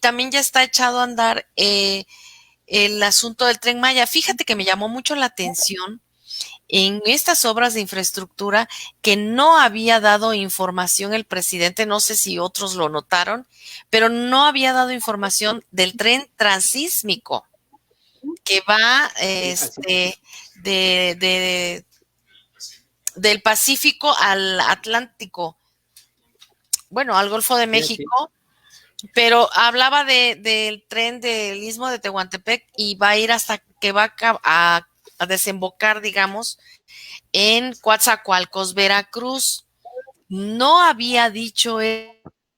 también ya está echado a andar el asunto del Tren Maya. Fíjate que me llamó mucho la atención en estas obras de infraestructura que no había dado información el presidente, no sé si otros lo notaron, pero no había dado información del tren transísmico que va del Pacífico al Atlántico, bueno, al Golfo de México, pero hablaba del tren del Istmo de Tehuantepec y va a ir hasta que va a desembocar, digamos, en Coatzacoalcos, Veracruz. No había dicho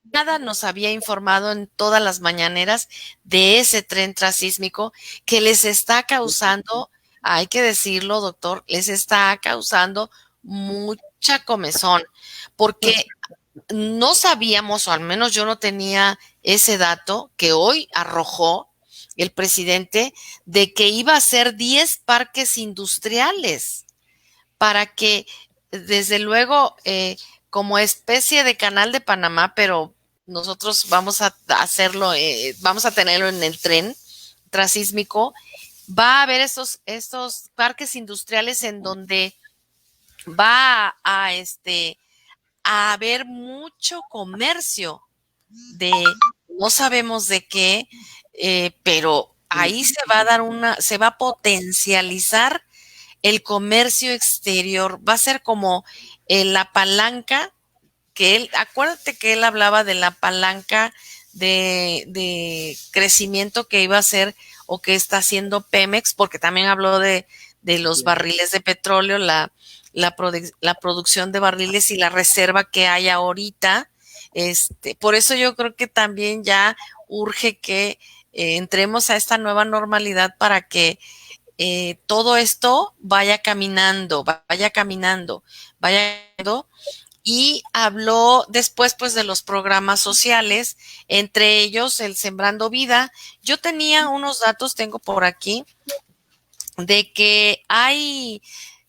nada, nos había informado en todas las mañaneras de ese tren transísmico que les está causando, hay que decirlo, doctor, les está causando mucha comezón, porque no sabíamos, o al menos yo no tenía ese dato que hoy arrojó el presidente, de que iba a ser 10 parques industriales para que, desde luego, como especie de canal de Panamá, pero nosotros vamos a hacerlo, vamos a tenerlo en el tren transísmico, va a haber estos parques industriales en donde va a haber mucho comercio de no sabemos de qué, pero ahí se va a dar se va a potencializar el comercio exterior, va a ser como la palanca acuérdate que él hablaba de la palanca de crecimiento que iba a hacer o que está haciendo Pemex, porque también habló de los barriles de petróleo, la producción de barriles y la reserva que hay ahorita. Por eso yo creo que también ya urge que entremos a esta nueva normalidad para que todo esto vaya caminando, y habló después pues de los programas sociales, entre ellos el Sembrando Vida. Yo tenía unos datos, tengo por aquí, de que hay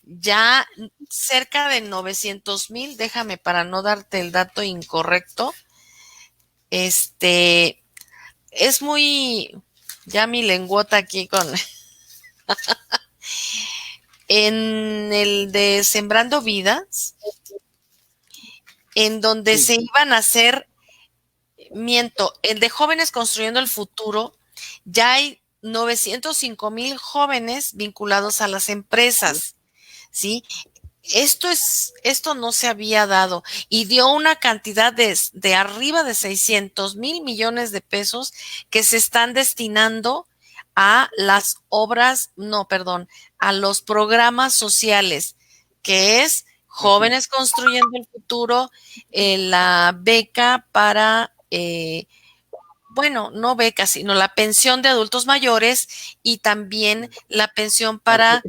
ya cerca de 900,000, déjame para no darte el dato incorrecto, es muy, ya mi lenguota aquí con, en el de Sembrando Vidas, en donde se iban a hacer, el de Jóvenes Construyendo el Futuro, ya hay 905,000 jóvenes vinculados a las empresas, ¿sí? Esto no se había dado y dio una cantidad de arriba de 600,000 millones de pesos que se están destinando a las obras, no, perdón, a los programas sociales, que es Jóvenes Construyendo el Futuro, la beca para, bueno, no beca, sino la pensión de adultos mayores y también la pensión para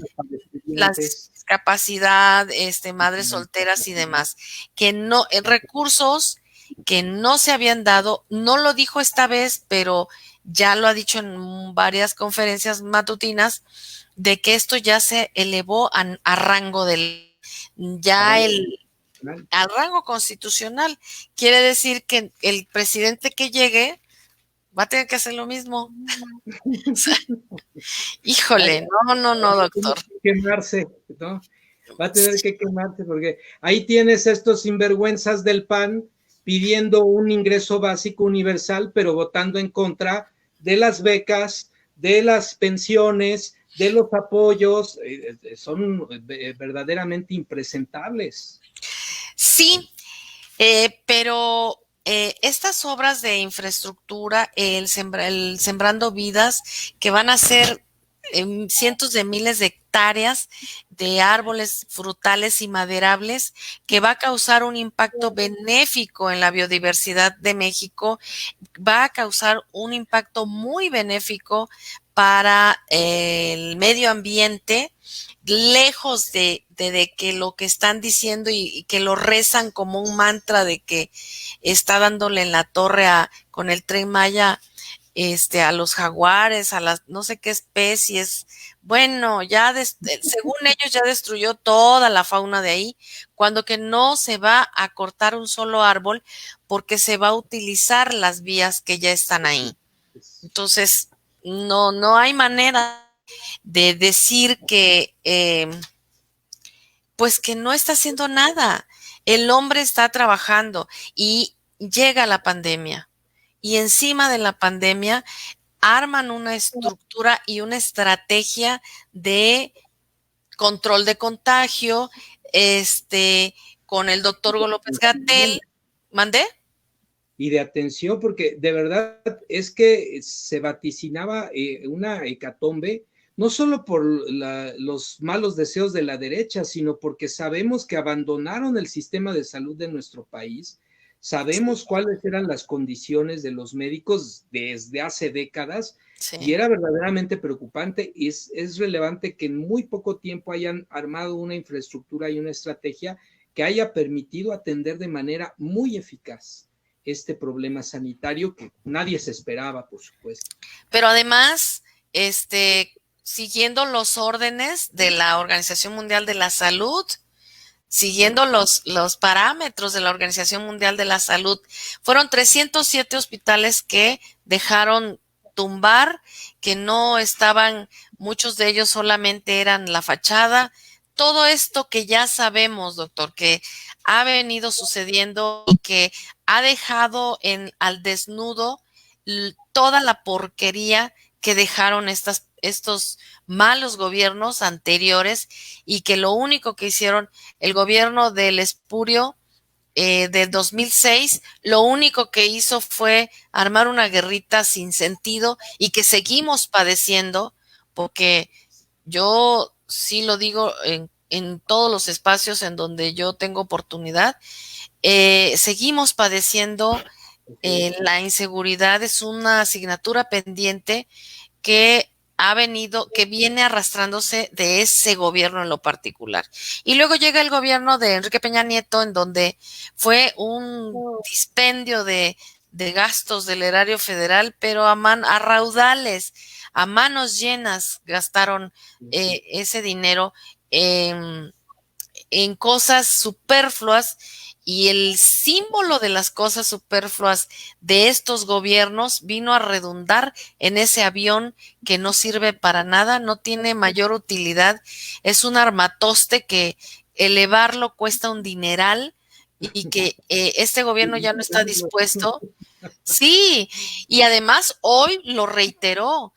la discapacidad, madres solteras y demás, que no, recursos que no se habían dado, no lo dijo esta vez, pero ya lo ha dicho en varias conferencias matutinas, de que esto ya se elevó a rango al rango constitucional. Quiere decir que el presidente que llegue va a tener que hacer lo mismo. O sea, híjole, no, doctor. Quemarse, ¿no? Va a tener que quemarse porque ahí tienes estos sinvergüenzas del PAN pidiendo un ingreso básico universal, pero votando en contra de las becas, de las pensiones, de los apoyos, son verdaderamente impresentables. Sí, pero estas obras de infraestructura, el Sembrando Vidas, que van a ser cientos de miles de hectáreas de árboles frutales y maderables, que va a causar un impacto benéfico en la biodiversidad de México, va a causar un impacto muy benéfico para el medio ambiente, lejos de que lo que están diciendo y que lo rezan como un mantra de que está dándole en la torre con el Tren Maya a los jaguares, a las no sé qué especies. Bueno, ya según ellos ya destruyó toda la fauna de ahí, cuando que no se va a cortar un solo árbol porque se va a utilizar las vías que ya están ahí. Entonces, no hay manera de decir que pues que no está haciendo nada. El hombre está trabajando y llega la pandemia. Y encima de la pandemia arman una estructura y una estrategia de control de contagio, con el doctor López-Gatell. ¿Mandé? Y de atención, porque de verdad es que se vaticinaba una hecatombe, no solo por los malos deseos de la derecha, sino porque sabemos que abandonaron el sistema de salud de nuestro país, sabemos cuáles eran las condiciones de los médicos desde hace décadas, y era verdaderamente preocupante. Es relevante que en muy poco tiempo hayan armado una infraestructura y una estrategia que haya permitido atender de manera muy eficaz este problema sanitario que nadie se esperaba, por supuesto. Pero además, siguiendo los órdenes de la Organización Mundial de la Salud, siguiendo los parámetros de la Organización Mundial de la Salud, fueron 307 hospitales que dejaron tumbar, que no estaban, muchos de ellos solamente eran la fachada. Todo esto que ya sabemos, doctor, que ha venido sucediendo y que ha dejado al desnudo toda la porquería que dejaron estos malos gobiernos anteriores, y que lo único que hicieron el gobierno del espurio del 2006, lo único que hizo fue armar una guerrita sin sentido y que seguimos padeciendo, porque yo sí lo digo en todos los espacios en donde yo tengo oportunidad, seguimos padeciendo. La inseguridad es una asignatura pendiente que que viene arrastrándose de ese gobierno en lo particular. Y luego llega el gobierno de Enrique Peña Nieto, en donde fue un dispendio de gastos del erario federal, pero a raudales, a manos llenas gastaron ese dinero en cosas superfluas, y el símbolo de las cosas superfluas de estos gobiernos vino a redundar en ese avión que no sirve para nada, no tiene mayor utilidad, es un armatoste que elevarlo cuesta un dineral, y que este gobierno ya no está dispuesto. Sí, y además hoy lo reiteró,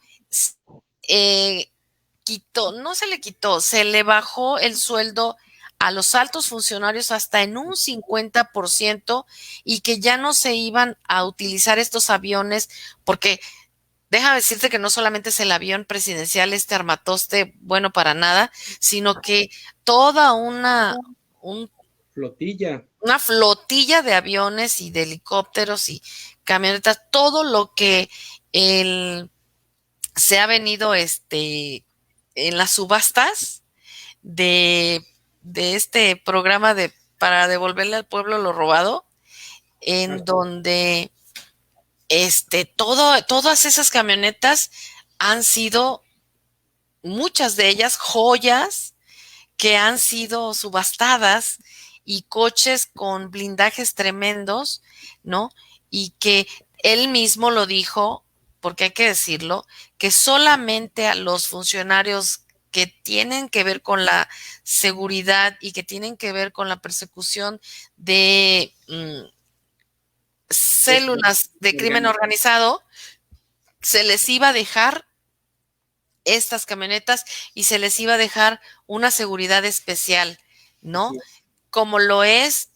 no se le quitó, se le bajó el sueldo a los altos funcionarios hasta en un 50%, y que ya no se iban a utilizar estos aviones, porque déjame decirte que no solamente es el avión presidencial, este armatoste bueno para nada, sino que toda una flotilla de aviones y de helicópteros y camionetas, todo lo que se ha venido en las subastas de este programa para devolverle al pueblo lo robado, en donde todas esas camionetas han sido, muchas de ellas, joyas que han sido subastadas, y coches con blindajes tremendos, ¿no? Y que él mismo lo dijo, porque hay que decirlo, que solamente a los funcionarios que tienen que ver con la seguridad y que tienen que ver con la persecución de células de crimen organizado, se les iba a dejar estas camionetas y se les iba a dejar una seguridad especial, ¿no? Como lo es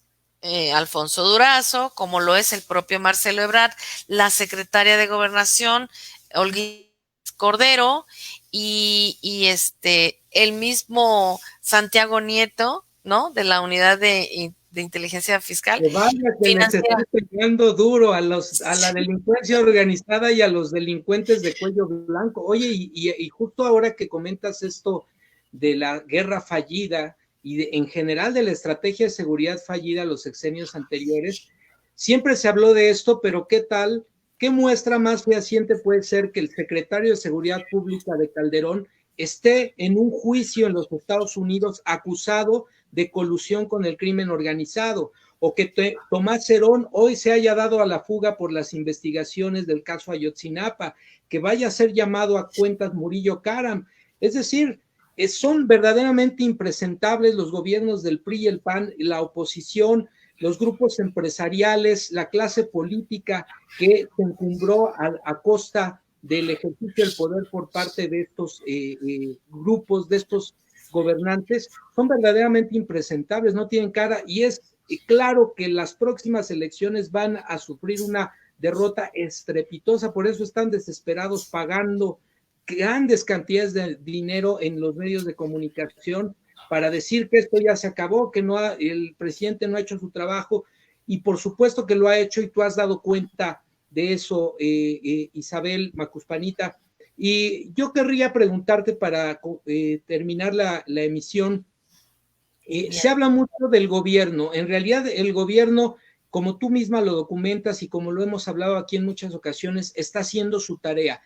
Alfonso Durazo, como lo es el propio Marcelo Ebrard, la secretaria de Gobernación, Olguín Cordero, y el mismo Santiago Nieto, ¿no? De la Unidad de Inteligencia Fiscal. Que les está pegando duro a la delincuencia organizada y a los delincuentes de cuello blanco. Oye, y justo ahora que comentas esto de la guerra fallida y en general de la estrategia de seguridad fallida los sexenios anteriores, siempre se habló de esto, pero ¿qué tal? ¿Qué muestra más fehaciente puede ser que el secretario de Seguridad Pública de Calderón esté en un juicio en los Estados Unidos acusado de colusión con el crimen organizado? O que Tomás Herón hoy se haya dado a la fuga por las investigaciones del caso Ayotzinapa, que vaya a ser llamado a cuentas Murillo Karam. Es decir, son verdaderamente impresentables los gobiernos del PRI y el PAN, la oposición, los grupos empresariales, la clase política que se encumbró a costa del ejercicio del poder por parte de estos grupos, de estos gobernantes, son verdaderamente impresentables, no tienen cara, y es claro que las próximas elecciones van a sufrir una derrota estrepitosa, por eso están desesperados pagando grandes cantidades de dinero en los medios de comunicación para decir que esto ya se acabó, que el presidente no ha hecho su trabajo, y por supuesto que lo ha hecho, y tú has dado cuenta de eso, Isabel Macuspanita. Y yo querría preguntarte para terminar la emisión, se habla mucho del gobierno, en realidad el gobierno, como tú misma lo documentas y como lo hemos hablado aquí en muchas ocasiones, está haciendo su tarea.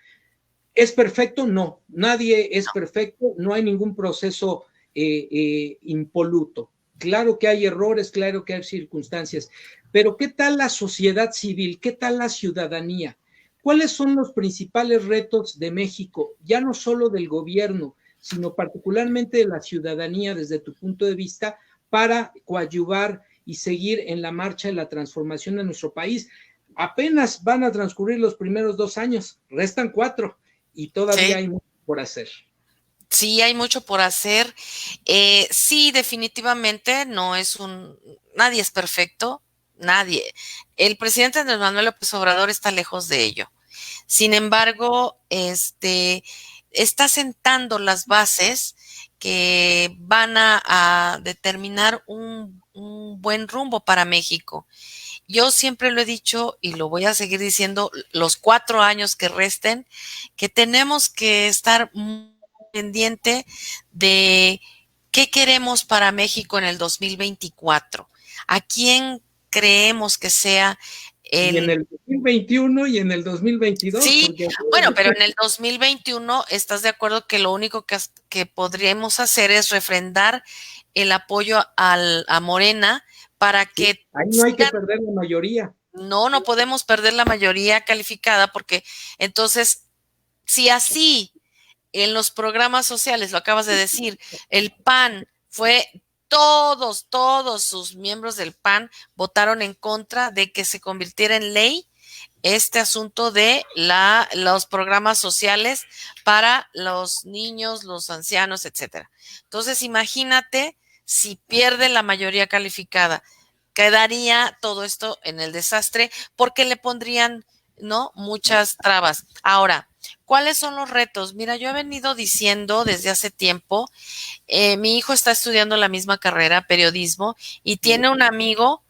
¿Es perfecto? No, nadie es perfecto, no hay ningún proceso impoluto. Claro que hay errores, claro que hay circunstancias, pero ¿qué tal la sociedad civil? ¿Qué tal la ciudadanía? ¿Cuáles son los principales retos de México? Ya no solo del gobierno, sino particularmente de la ciudadanía desde tu punto de vista para coadyuvar y seguir en la marcha de la transformación de nuestro país. Apenas van a transcurrir los primeros 2 años, restan 4 y todavía Sí. hay mucho por hacer. Sí, hay mucho por hacer. Sí, definitivamente no es nadie es perfecto, nadie. El presidente Andrés Manuel López Obrador está lejos de ello. Sin embargo, está sentando las bases que van a determinar un buen rumbo para México. Yo siempre lo he dicho y lo voy a seguir diciendo los 4 años que resten, que tenemos que estar muy pendiente de qué queremos para México en el 2024. ¿A quién creemos que sea Y en el... el 2021 y en el 2022, Sí, porque bueno, pero en el 2021, ¿estás de acuerdo que lo único que podríamos hacer es refrendar el apoyo a Morena para que ahí no hay que sigan? perder la mayoría. No podemos perder la mayoría calificada porque entonces, si así en los programas sociales, lo acabas de decir, el PAN fue, todos sus miembros del PAN votaron en contra de que se convirtiera en ley este asunto de los programas sociales para los niños, los ancianos, etcétera. Entonces, imagínate si pierde la mayoría calificada, quedaría todo esto en el desastre porque le pondrían, ¿no?, muchas trabas. Ahora, ¿cuáles son los retos? Mira, yo he venido diciendo desde hace tiempo, mi hijo está estudiando la misma carrera, periodismo, y tiene un amigo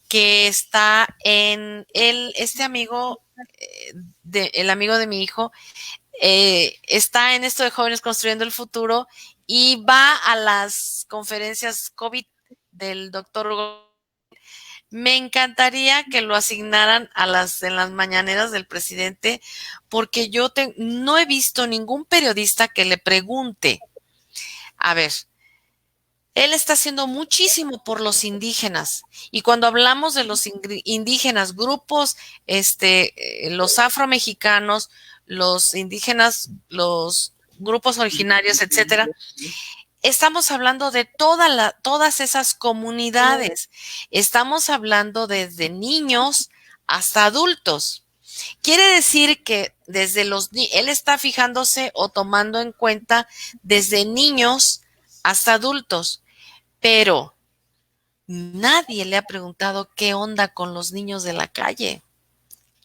que está este amigo, el amigo de mi hijo, está en esto de Jóvenes Construyendo el Futuro y va a las conferencias COVID del doctor Hugo. Me encantaría que lo asignaran en las mañaneras del presidente, porque yo no he visto ningún periodista que le pregunte, a ver, él está haciendo muchísimo por los indígenas. Y cuando hablamos de los indígenas, grupos, los afromexicanos, los indígenas, los grupos originarios, etcétera, estamos hablando de todas esas comunidades. Estamos hablando desde niños hasta adultos. Quiere decir que él está fijándose o tomando en cuenta desde niños hasta adultos. Pero nadie le ha preguntado qué onda con los niños de la calle,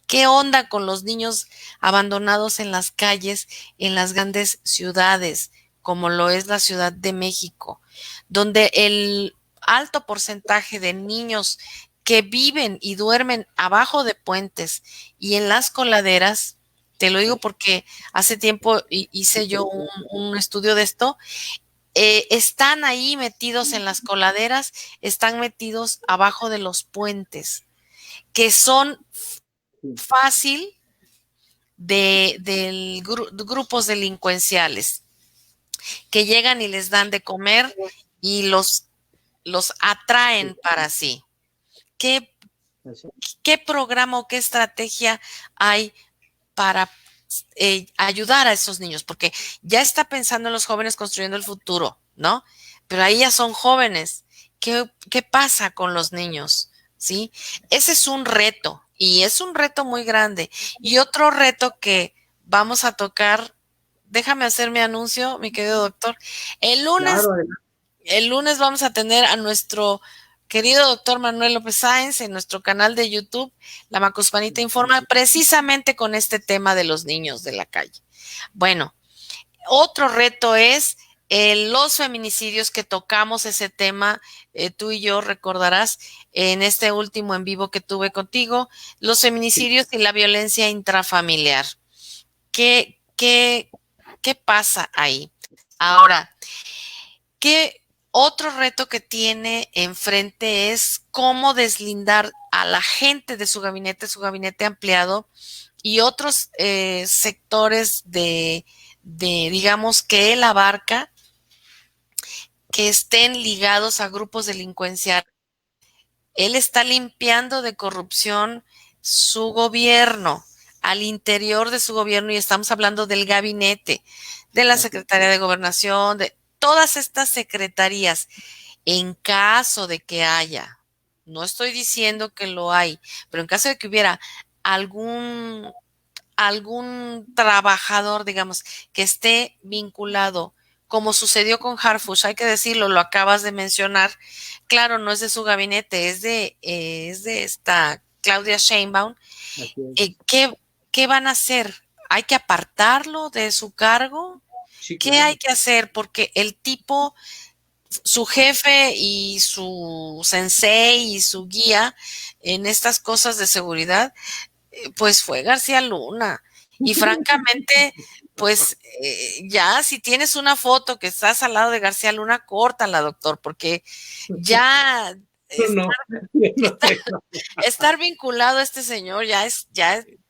qué onda con los niños abandonados en las calles, en las grandes ciudades, como lo es la Ciudad de México, donde el alto porcentaje de niños que viven y duermen abajo de puentes y en las coladeras, te lo digo porque hace tiempo hice yo un estudio de esto, están ahí metidos en las coladeras, están metidos abajo de los puentes, que son fácil de grupos delincuenciales que llegan y les dan de comer y los atraen para sí. ¿Qué programa o qué estrategia hay para ayudar a esos niños? Porque ya está pensando en los jóvenes construyendo el futuro, ¿no? Pero ahí ya son jóvenes. ¿Qué pasa con los niños? ¿Sí? Ese es un reto y es un reto muy grande. Y otro reto que vamos a tocar, déjame hacer mi anuncio, mi querido doctor. El lunes vamos a tener a nuestro querido doctor Manuel López Sáenz en nuestro canal de YouTube, La Macuspanita Informa, precisamente con este tema de los niños de la calle. Bueno, otro reto es los feminicidios, que tocamos ese tema, tú y yo recordarás en este último en vivo que tuve contigo, los feminicidios y la violencia intrafamiliar. ¿Qué pasa ahí? Ahora, otro reto que tiene enfrente es cómo deslindar a la gente de su gabinete ampliado y otros sectores digamos, que él abarca, que estén ligados a grupos delincuenciales. Él está limpiando de corrupción su gobierno. al interior de su gobierno, y estamos hablando del gabinete, de la Secretaría de Gobernación, de todas estas secretarías, en caso de que haya, no estoy diciendo que lo hay, pero en caso de que hubiera algún trabajador, digamos, que esté vinculado, como sucedió con Harfush, hay que decirlo, lo acabas de mencionar, claro, no es de su gabinete, es de esta Claudia Sheinbaum. ¿Qué van a hacer? ¿Hay que apartarlo de su cargo? Sí, ¿Qué claro. hay que hacer? Porque el tipo, su jefe y su sensei y su guía en estas cosas de seguridad, pues fue García Luna. Y francamente, pues ya si tienes una foto que estás al lado de García Luna, córtala, doctor, porque ya No, no estar, tengo. estar vinculado a este señor ya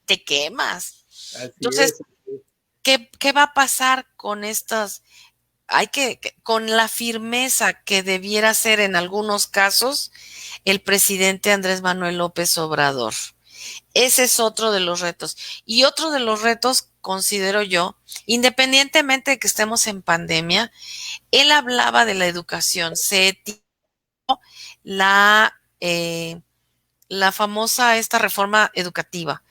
te quemas. Así Entonces, es. ¿qué va a pasar con estas? Con la firmeza que debiera ser en algunos casos el presidente Andrés Manuel López Obrador. Ese es otro de los retos. Y otro de los retos, considero yo, independientemente de que estemos en pandemia, él hablaba de la educación, se tiró la, la famosa esta reforma educativa.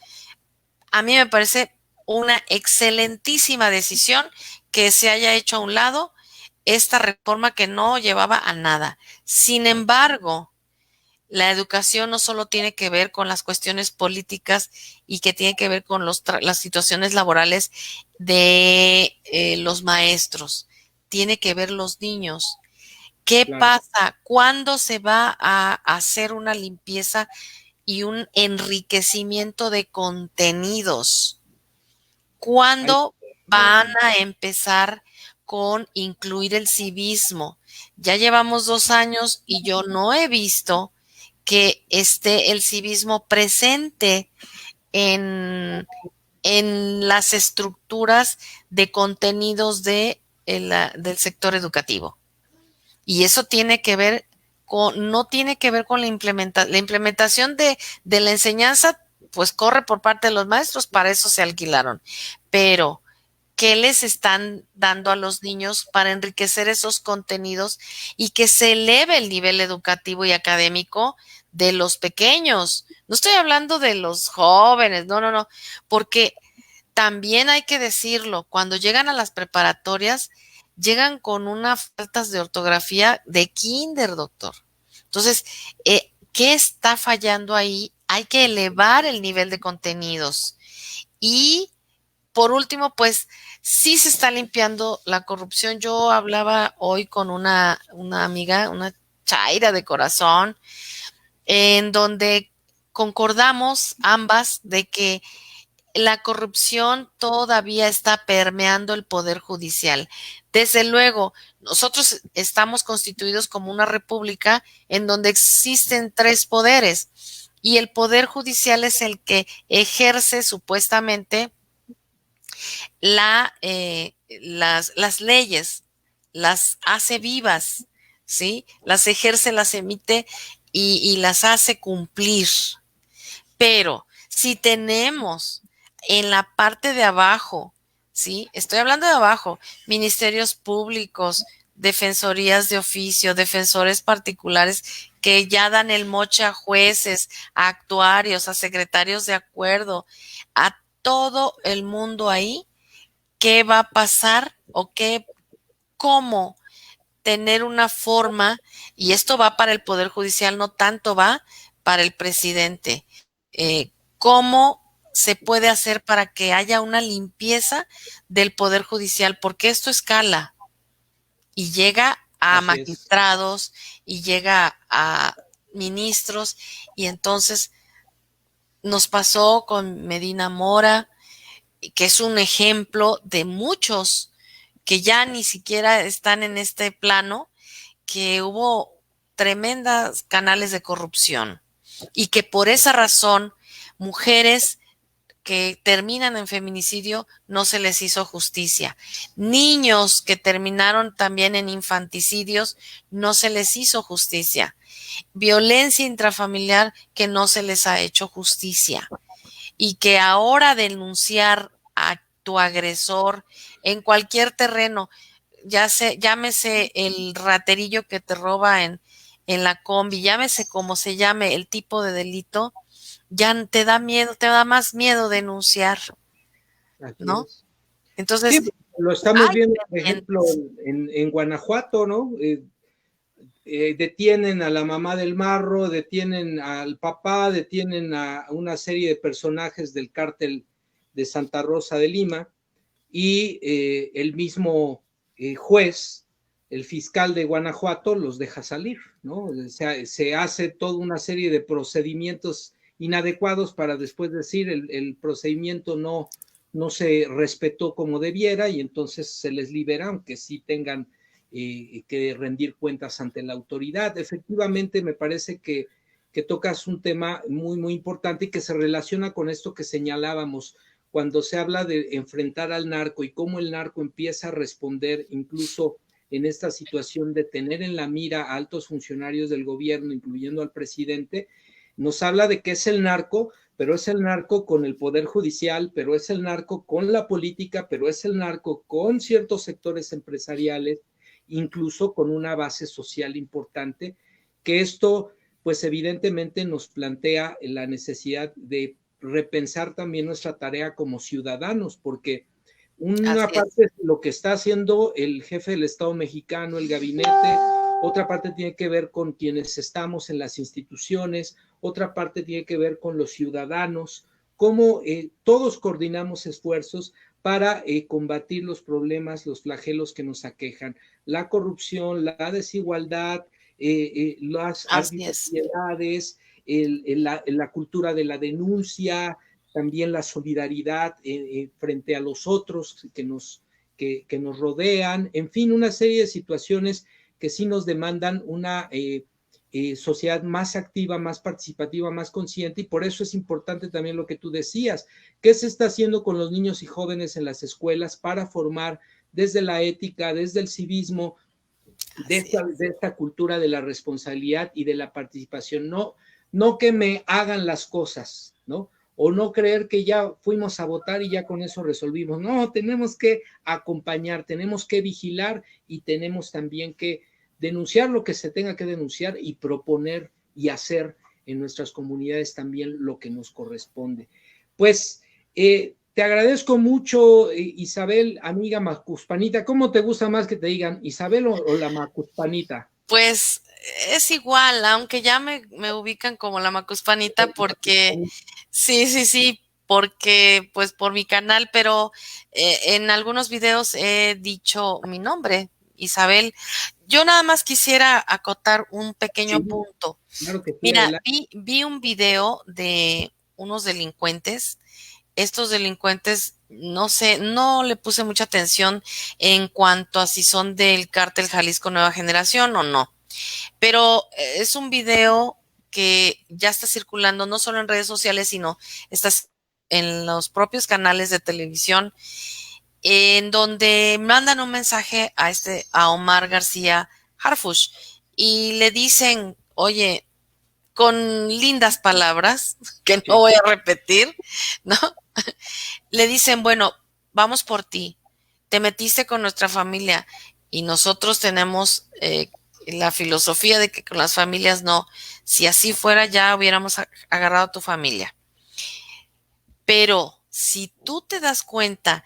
A mí me parece una excelentísima decisión que se haya hecho a un lado esta reforma que no llevaba a nada. Sin embargo, la educación no solo tiene que ver con las cuestiones políticas y que tiene que ver con las situaciones laborales de los maestros, tiene que ver los niños. ¿Qué Claro. pasa? ¿Cuándo se va a hacer una limpieza y un enriquecimiento de contenidos? ¿Cuándo van a empezar con incluir el civismo? Ya llevamos 2 años y yo no he visto que esté el civismo presente en, en las estructuras de contenidos del sector educativo. Y eso tiene que ver no tiene que ver con la implementación de la enseñanza, pues corre por parte de los maestros, para eso se alquilaron. Pero, ¿qué les están dando a los niños para enriquecer esos contenidos y que se eleve el nivel educativo y académico de los pequeños? No estoy hablando de los jóvenes, no, porque también hay que decirlo, cuando llegan a las preparatorias, llegan con unas faltas de ortografía de kinder, doctor. Entonces, ¿qué está fallando ahí? Hay que elevar el nivel de contenidos. Y por último, pues sí se está limpiando la corrupción. Yo hablaba hoy con una amiga, una chaira de corazón, en donde concordamos ambas de que la corrupción todavía está permeando el poder judicial. Desde luego, nosotros estamos constituidos como una república en donde existen 3 poderes y el poder judicial es el que ejerce supuestamente las leyes, las hace vivas, ¿sí? Las ejerce, las emite y las hace cumplir. Pero si tenemos en la parte de abajo, ¿sí? Estoy hablando de abajo, ministerios públicos, defensorías de oficio, defensores particulares que ya dan el moche a jueces, a actuarios, a secretarios de acuerdo, a todo el mundo ahí. ¿Qué va a pasar o cómo tener una forma? Y esto va para el Poder Judicial, no tanto va para el presidente. ¿Cómo se puede hacer para que haya una limpieza del Poder Judicial? Porque esto escala y llega a magistrados y llega a ministros, y entonces nos pasó con Medina Mora, que es un ejemplo de muchos que ya ni siquiera están en este plano, que hubo tremendas canales de corrupción y que por esa razón mujeres que terminan en feminicidio no se les hizo justicia. Niños que terminaron también en infanticidios no se les hizo justicia. Violencia intrafamiliar que no se les ha hecho justicia. y que ahora denunciar a tu agresor en cualquier terreno, llámese el raterillo que te roba en la combi, llámese como se llame el tipo de delito, ya te da miedo, te da más miedo denunciar, Así ¿no? es. Sí, Entonces, lo estamos hay viendo, por ejemplo, pendientes. en Guanajuato, ¿no? Detienen a la mamá del marro, detienen al papá, detienen a una serie de personajes del cártel de Santa Rosa de Lima y el mismo juez, el fiscal de Guanajuato, los deja salir, ¿no? O sea, se hace toda una serie de procedimientos inadecuados para después decir el procedimiento no se respetó como debiera y entonces se les libera, aunque sí tengan que rendir cuentas ante la autoridad. Efectivamente, me parece que tocas un tema muy, muy importante y que se relaciona con esto que señalábamos cuando se habla de enfrentar al narco y cómo el narco empieza a responder incluso en esta situación de tener en la mira a altos funcionarios del gobierno, incluyendo al presidente, nos habla de que es el narco, pero es el narco con el poder judicial, pero es el narco con la política, pero es el narco con ciertos sectores empresariales, incluso con una base social importante, que esto pues evidentemente nos plantea la necesidad de repensar también nuestra tarea como ciudadanos, porque una Así es. parte es lo que está haciendo el jefe del Estado mexicano, el gabinete, otra parte tiene que ver con quienes estamos en las instituciones, otra parte tiene que ver con los ciudadanos, cómo todos coordinamos esfuerzos para combatir los problemas, los flagelos que nos aquejan, la corrupción, la desigualdad, las Así es. arbitrariedades, la cultura de la denuncia, también la solidaridad frente a los otros que nos rodean, en fin, una serie de situaciones que sí nos demandan una sociedad más activa, más participativa, más consciente, y por eso es importante también lo que tú decías, qué se está haciendo con los niños y jóvenes en las escuelas para formar desde la ética, desde el civismo, Así es. de esta cultura de la responsabilidad y de la participación, no que me hagan las cosas, ¿no? O no creer que ya fuimos a votar y ya con eso resolvimos. No, tenemos que acompañar, tenemos que vigilar y tenemos también que denunciar lo que se tenga que denunciar y proponer y hacer en nuestras comunidades también lo que nos corresponde. Pues te agradezco mucho, Isabel, amiga Macuspanita. ¿Cómo te gusta más que te digan Isabel o la Macuspanita? Pues es igual, aunque ya me ubican como la Macuspanita porque sí, porque pues por mi canal, pero en algunos videos he dicho mi nombre, Isabel. Yo nada más quisiera acotar un pequeño Sí, punto. claro que sí, Mira, adelante. vi un video de unos delincuentes. Estos delincuentes, no sé, no le puse mucha atención en cuanto a si son del cártel Jalisco Nueva Generación o no. Pero es un video que ya está circulando no solo en redes sociales, sino está en los propios canales de televisión, en donde mandan un mensaje a Omar García Harfuch y le dicen, oye, con lindas palabras, que no Sí, voy a repetir, ¿no? Le dicen, bueno, vamos por ti, te metiste con nuestra familia y nosotros tenemos la filosofía de que con las familias no, si así fuera ya hubiéramos agarrado a tu familia. Pero si tú te das cuenta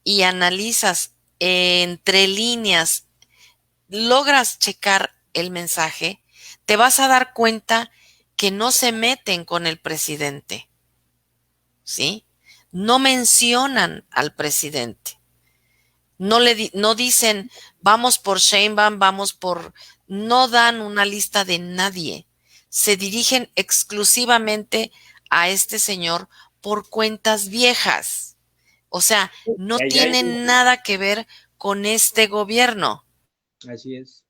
y analizas entre líneas, logras checar el mensaje, te vas a dar cuenta que no se meten con el presidente, ¿sí? No mencionan al presidente. No dicen, vamos por Sheinbaum, no dan una lista de nadie. Se dirigen exclusivamente a este señor por cuentas viejas. O sea, no tienen nada que ver con este gobierno. así es.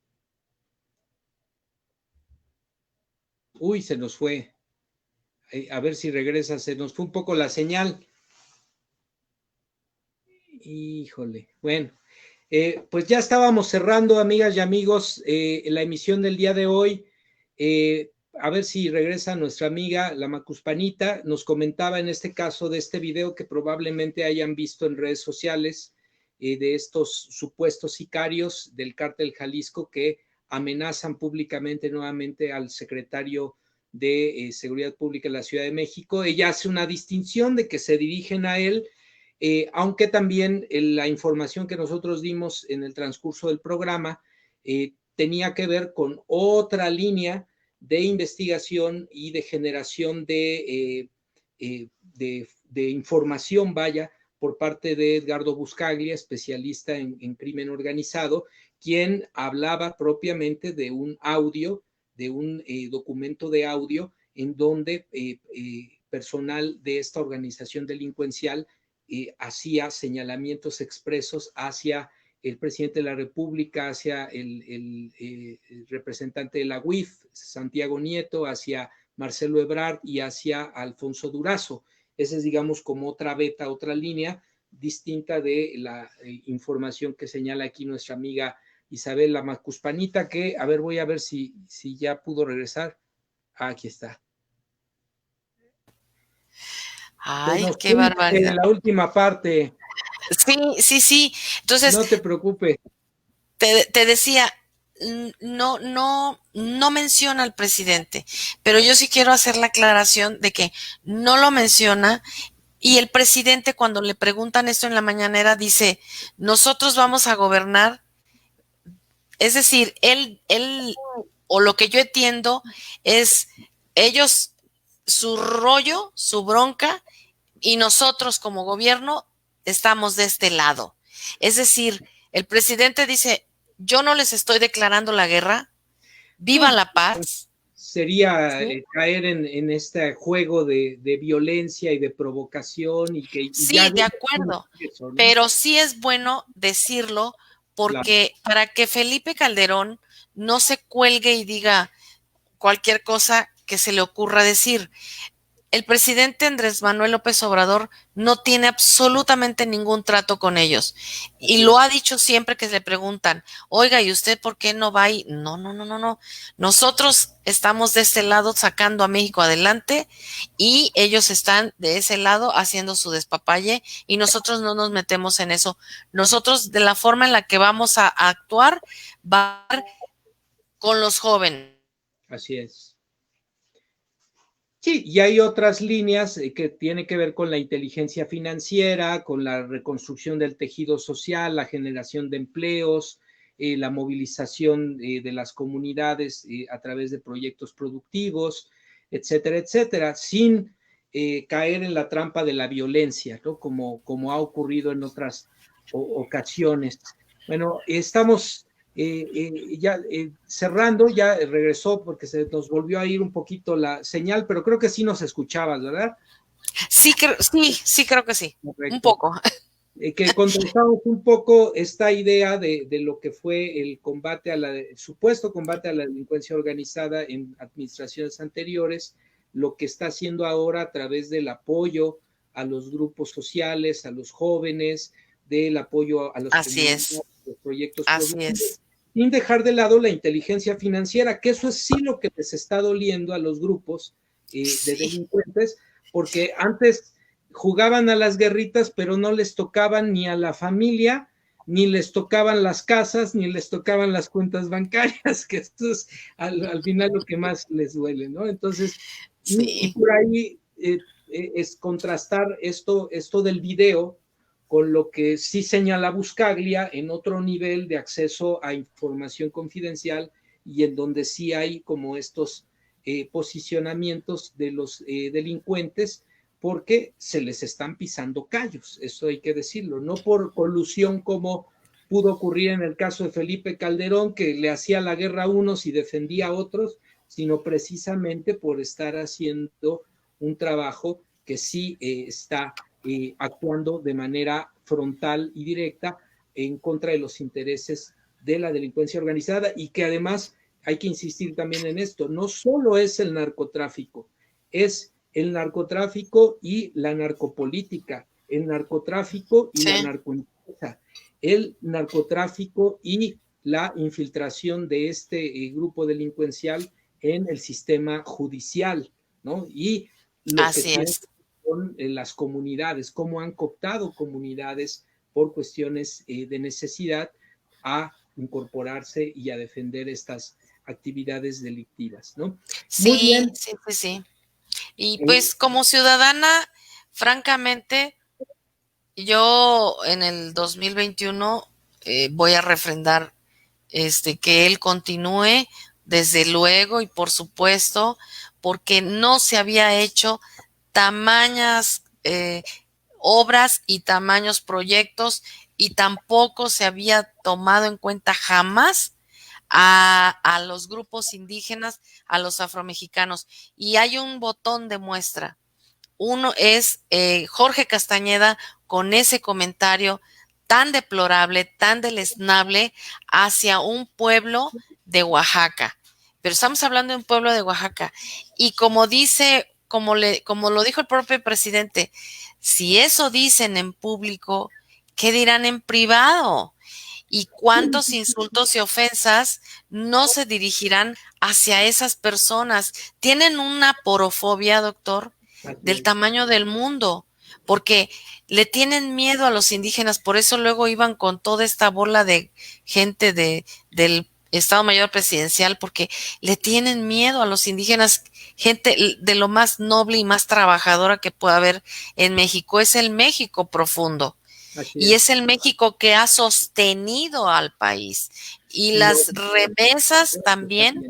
Uy, se nos fue. A ver si regresa, se nos fue un poco la señal. Híjole, bueno. Pues ya estábamos cerrando, amigas y amigos, la emisión del día de hoy. a ver si regresa nuestra amiga, la Macuspanita, nos comentaba en este caso de este video que probablemente hayan visto en redes sociales de estos supuestos sicarios del cártel Jalisco que amenazan públicamente nuevamente al secretario de Seguridad Pública de la Ciudad de México. Ella hace una distinción de que se dirigen a él, aunque también la información que nosotros dimos en el transcurso del programa tenía que ver con otra línea de investigación y de generación de información, vaya, por parte de Edgardo Buscaglia, especialista en crimen organizado, quien hablaba propiamente de un audio, de un documento de audio en donde personal de esta organización delincuencial hacía señalamientos expresos hacia el presidente de la República, hacia el representante de la UIF, Santiago Nieto, hacia Marcelo Ebrard y hacia Alfonso Durazo. Esa es, digamos, como otra beta, otra línea distinta de la información que señala aquí nuestra amiga Isabel la Macuspanita, que, a ver, voy a ver si ya pudo regresar. Aquí está. Ay, qué barbaridad. En la última parte. Sí. Entonces, no te preocupes. Te decía, no menciona al presidente, pero yo sí quiero hacer la aclaración de que no lo menciona. Y el presidente, cuando le preguntan esto en la mañanera, dice, nosotros vamos a gobernar. Es decir, él, o lo que yo entiendo es ellos, su rollo, su bronca, y nosotros como gobierno estamos de este lado. Es decir, el presidente dice, yo no les estoy declarando la guerra, viva la paz. Sería caer en este juego de violencia y de provocación. Y que sí, de acuerdo, eso, ¿no? Pero sí es bueno decirlo porque para que Felipe Calderón no se cuelgue y diga cualquier cosa que se le ocurra decir. El presidente Andrés Manuel López Obrador no tiene absolutamente ningún trato con ellos. Y lo ha dicho siempre que le preguntan, oiga, ¿y usted por qué no va ahí? No. Nosotros estamos de este lado sacando a México adelante y ellos están de ese lado haciendo su despapalle y nosotros no nos metemos en eso. Nosotros, de la forma en la que vamos a actuar, va a con los jóvenes. Así es. Sí, y hay otras líneas que tienen que ver con la inteligencia financiera, con la reconstrucción del tejido social, la generación de empleos, la movilización de las comunidades a través de proyectos productivos, etcétera, etcétera, sin caer en la trampa de la violencia, ¿no? Como ha ocurrido en otras ocasiones. Bueno, estamos ya cerrando, ya regresó porque se nos volvió a ir un poquito la señal, pero creo que sí nos escuchabas, ¿verdad? Sí, creo que sí. Correcto. Un poco. Que contrastamos un poco esta idea de lo que fue el combate el supuesto combate a la delincuencia organizada en administraciones anteriores, lo que está haciendo ahora a través del apoyo a los grupos sociales, a los jóvenes, del apoyo a los proyectos productivos, sin dejar de lado la inteligencia financiera, que eso es sí lo que les está doliendo a los grupos de delincuentes, porque antes jugaban a las guerritas, pero no les tocaban ni a la familia, ni les tocaban las casas, ni les tocaban las cuentas bancarias, que esto es al final lo que más les duele, ¿no? Entonces, y por ahí es contrastar esto del video con lo que sí señala Buscaglia en otro nivel de acceso a información confidencial y en donde sí hay como estos posicionamientos de los delincuentes, porque se les están pisando callos, eso hay que decirlo, no por colusión como pudo ocurrir en el caso de Felipe Calderón, que le hacía la guerra a unos y defendía a otros, sino precisamente por estar haciendo un trabajo que sí está actuando de manera frontal y directa en contra de los intereses de la delincuencia organizada, y que además hay que insistir también en esto, no solo es el narcotráfico, es el narcotráfico y la narcopolítica, el narcotráfico y la narcoempresa, el narcotráfico y la infiltración de este grupo delincuencial en el sistema judicial, ¿no? Y lo que tiene con las comunidades, cómo han cooptado comunidades por cuestiones de necesidad a incorporarse y a defender estas actividades delictivas, ¿no? Sí, muy bien. Sí. Y pues como ciudadana, francamente, yo en el 2021 voy a refrendar que él continúe, desde luego y por supuesto, porque no se había hecho tamañas obras y tamaños proyectos y tampoco se había tomado en cuenta jamás a los grupos indígenas, a los afromexicanos. Y hay un botón de muestra. Uno es Jorge Castañeda con ese comentario tan deplorable, tan deleznable hacia un pueblo de Oaxaca. Pero estamos hablando de un pueblo de Oaxaca. Y como dice, como lo dijo el propio presidente, si eso dicen en público, ¿qué dirán en privado? ¿Y cuántos insultos y ofensas no se dirigirán hacia esas personas? Tienen una porofobia, doctor, del tamaño del mundo, porque le tienen miedo a los indígenas, por eso luego iban con toda esta bola de gente del Estado Mayor Presidencial, porque le tienen miedo a los indígenas, gente de lo más noble y más trabajadora que pueda haber en México. Es el México profundo. Y es el México que ha sostenido al país. Y las remesas también.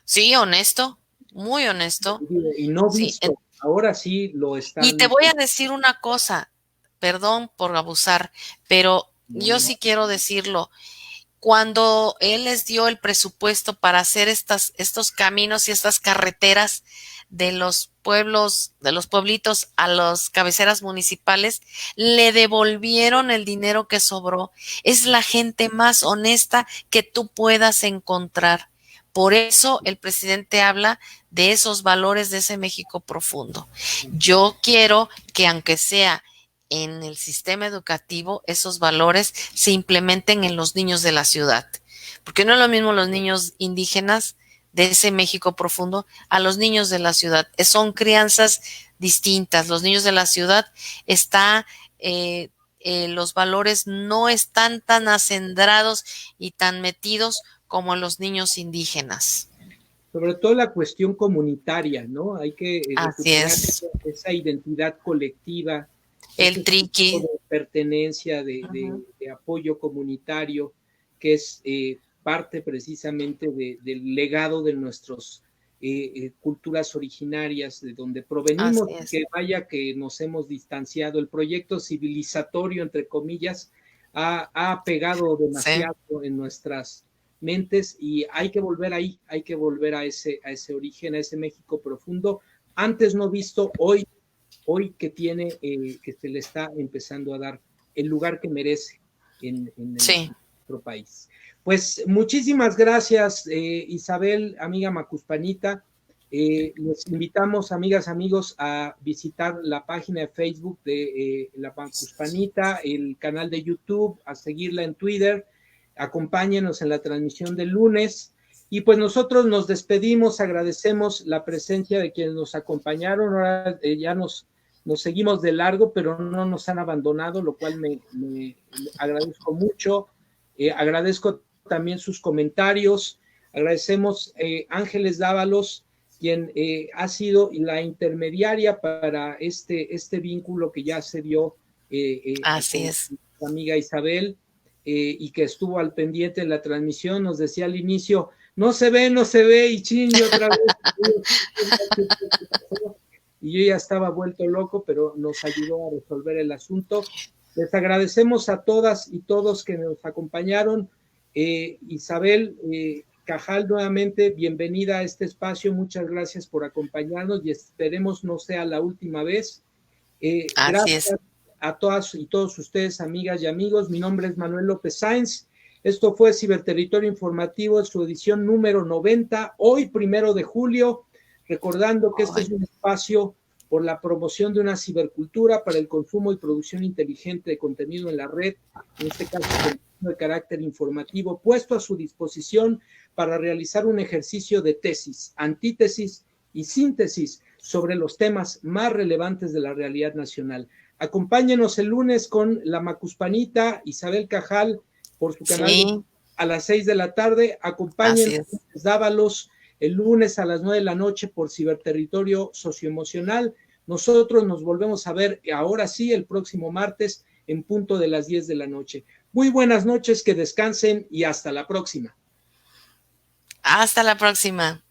Sí, honesto, muy honesto. Y no visto, sí, ahora sí lo están. Y te voy a decir una cosa, perdón por abusar, pero yo sí quiero decirlo. Cuando él les dio el presupuesto para hacer estos caminos y estas carreteras de los pueblos, de los pueblitos a las cabeceras municipales, le devolvieron el dinero que sobró. Es la gente más honesta que tú puedas encontrar. Por eso el presidente habla de esos valores de ese México profundo. Yo quiero que, aunque sea en el sistema educativo, esos valores se implementen en los niños de la ciudad. Porque no es lo mismo los niños indígenas de ese México profundo a los niños de la ciudad. Son crianzas distintas. Los niños de la ciudad los valores no están tan acendrados y tan metidos como los niños indígenas. Sobre todo la cuestión comunitaria, ¿no? Hay que recuperar esa identidad colectiva, el triqui, de pertenencia, de apoyo comunitario, que es parte precisamente del legado de nuestras culturas originarias, de donde provenimos, que vaya que nos hemos distanciado. El proyecto civilizatorio, entre comillas, ha pegado demasiado en nuestras mentes y hay que volver ahí, hay que volver a ese origen, a ese México profundo, antes no visto, hoy que tiene, que se le está empezando a dar el lugar que merece en nuestro país. Pues muchísimas gracias, Isabel, amiga Macuspanita. Les invitamos, amigas, amigos, a visitar la página de Facebook de la Macuspanita, el canal de YouTube, a seguirla en Twitter. Acompáñenos en la transmisión del lunes. Y pues nosotros nos despedimos, agradecemos la presencia de quienes nos acompañaron. Ahora ya nos seguimos de largo, pero no nos han abandonado, lo cual me agradezco mucho. Agradezco también sus comentarios. Agradecemos Ángeles Dávalos, quien ha sido la intermediaria para este vínculo que ya se dio Así es. Con su amiga Isabel, y que estuvo al pendiente de la transmisión. Nos decía al inicio, no se ve, y chingue otra vez. Y yo ya estaba vuelto loco, pero nos ayudó a resolver el asunto. Les agradecemos a todas y todos que nos acompañaron. Isabel Cajal, nuevamente, bienvenida a este espacio. Muchas gracias por acompañarnos y esperemos no sea la última vez. Gracias a todas y todos ustedes, amigas y amigos. Mi nombre es Manuel López Sáenz. Esto fue Ciberterritorio Informativo, su edición número 90, hoy 1 de julio, recordando que este es un espacio por la promoción de una cibercultura para el consumo y producción inteligente de contenido en la red, en este caso de carácter informativo puesto a su disposición para realizar un ejercicio de tesis, antítesis y síntesis sobre los temas más relevantes de la realidad nacional. Acompáñenos el lunes con la Macuspanita Isabel Cajal por su canal a las 6 de la tarde. Acompáñenos Dávalos el lunes a las 9 de la noche por Ciberterritorio Socioemocional. Nosotros nos volvemos a ver ahora sí el próximo martes en punto de las 10 de la noche. Muy buenas noches, que descansen y hasta la próxima. Hasta la próxima.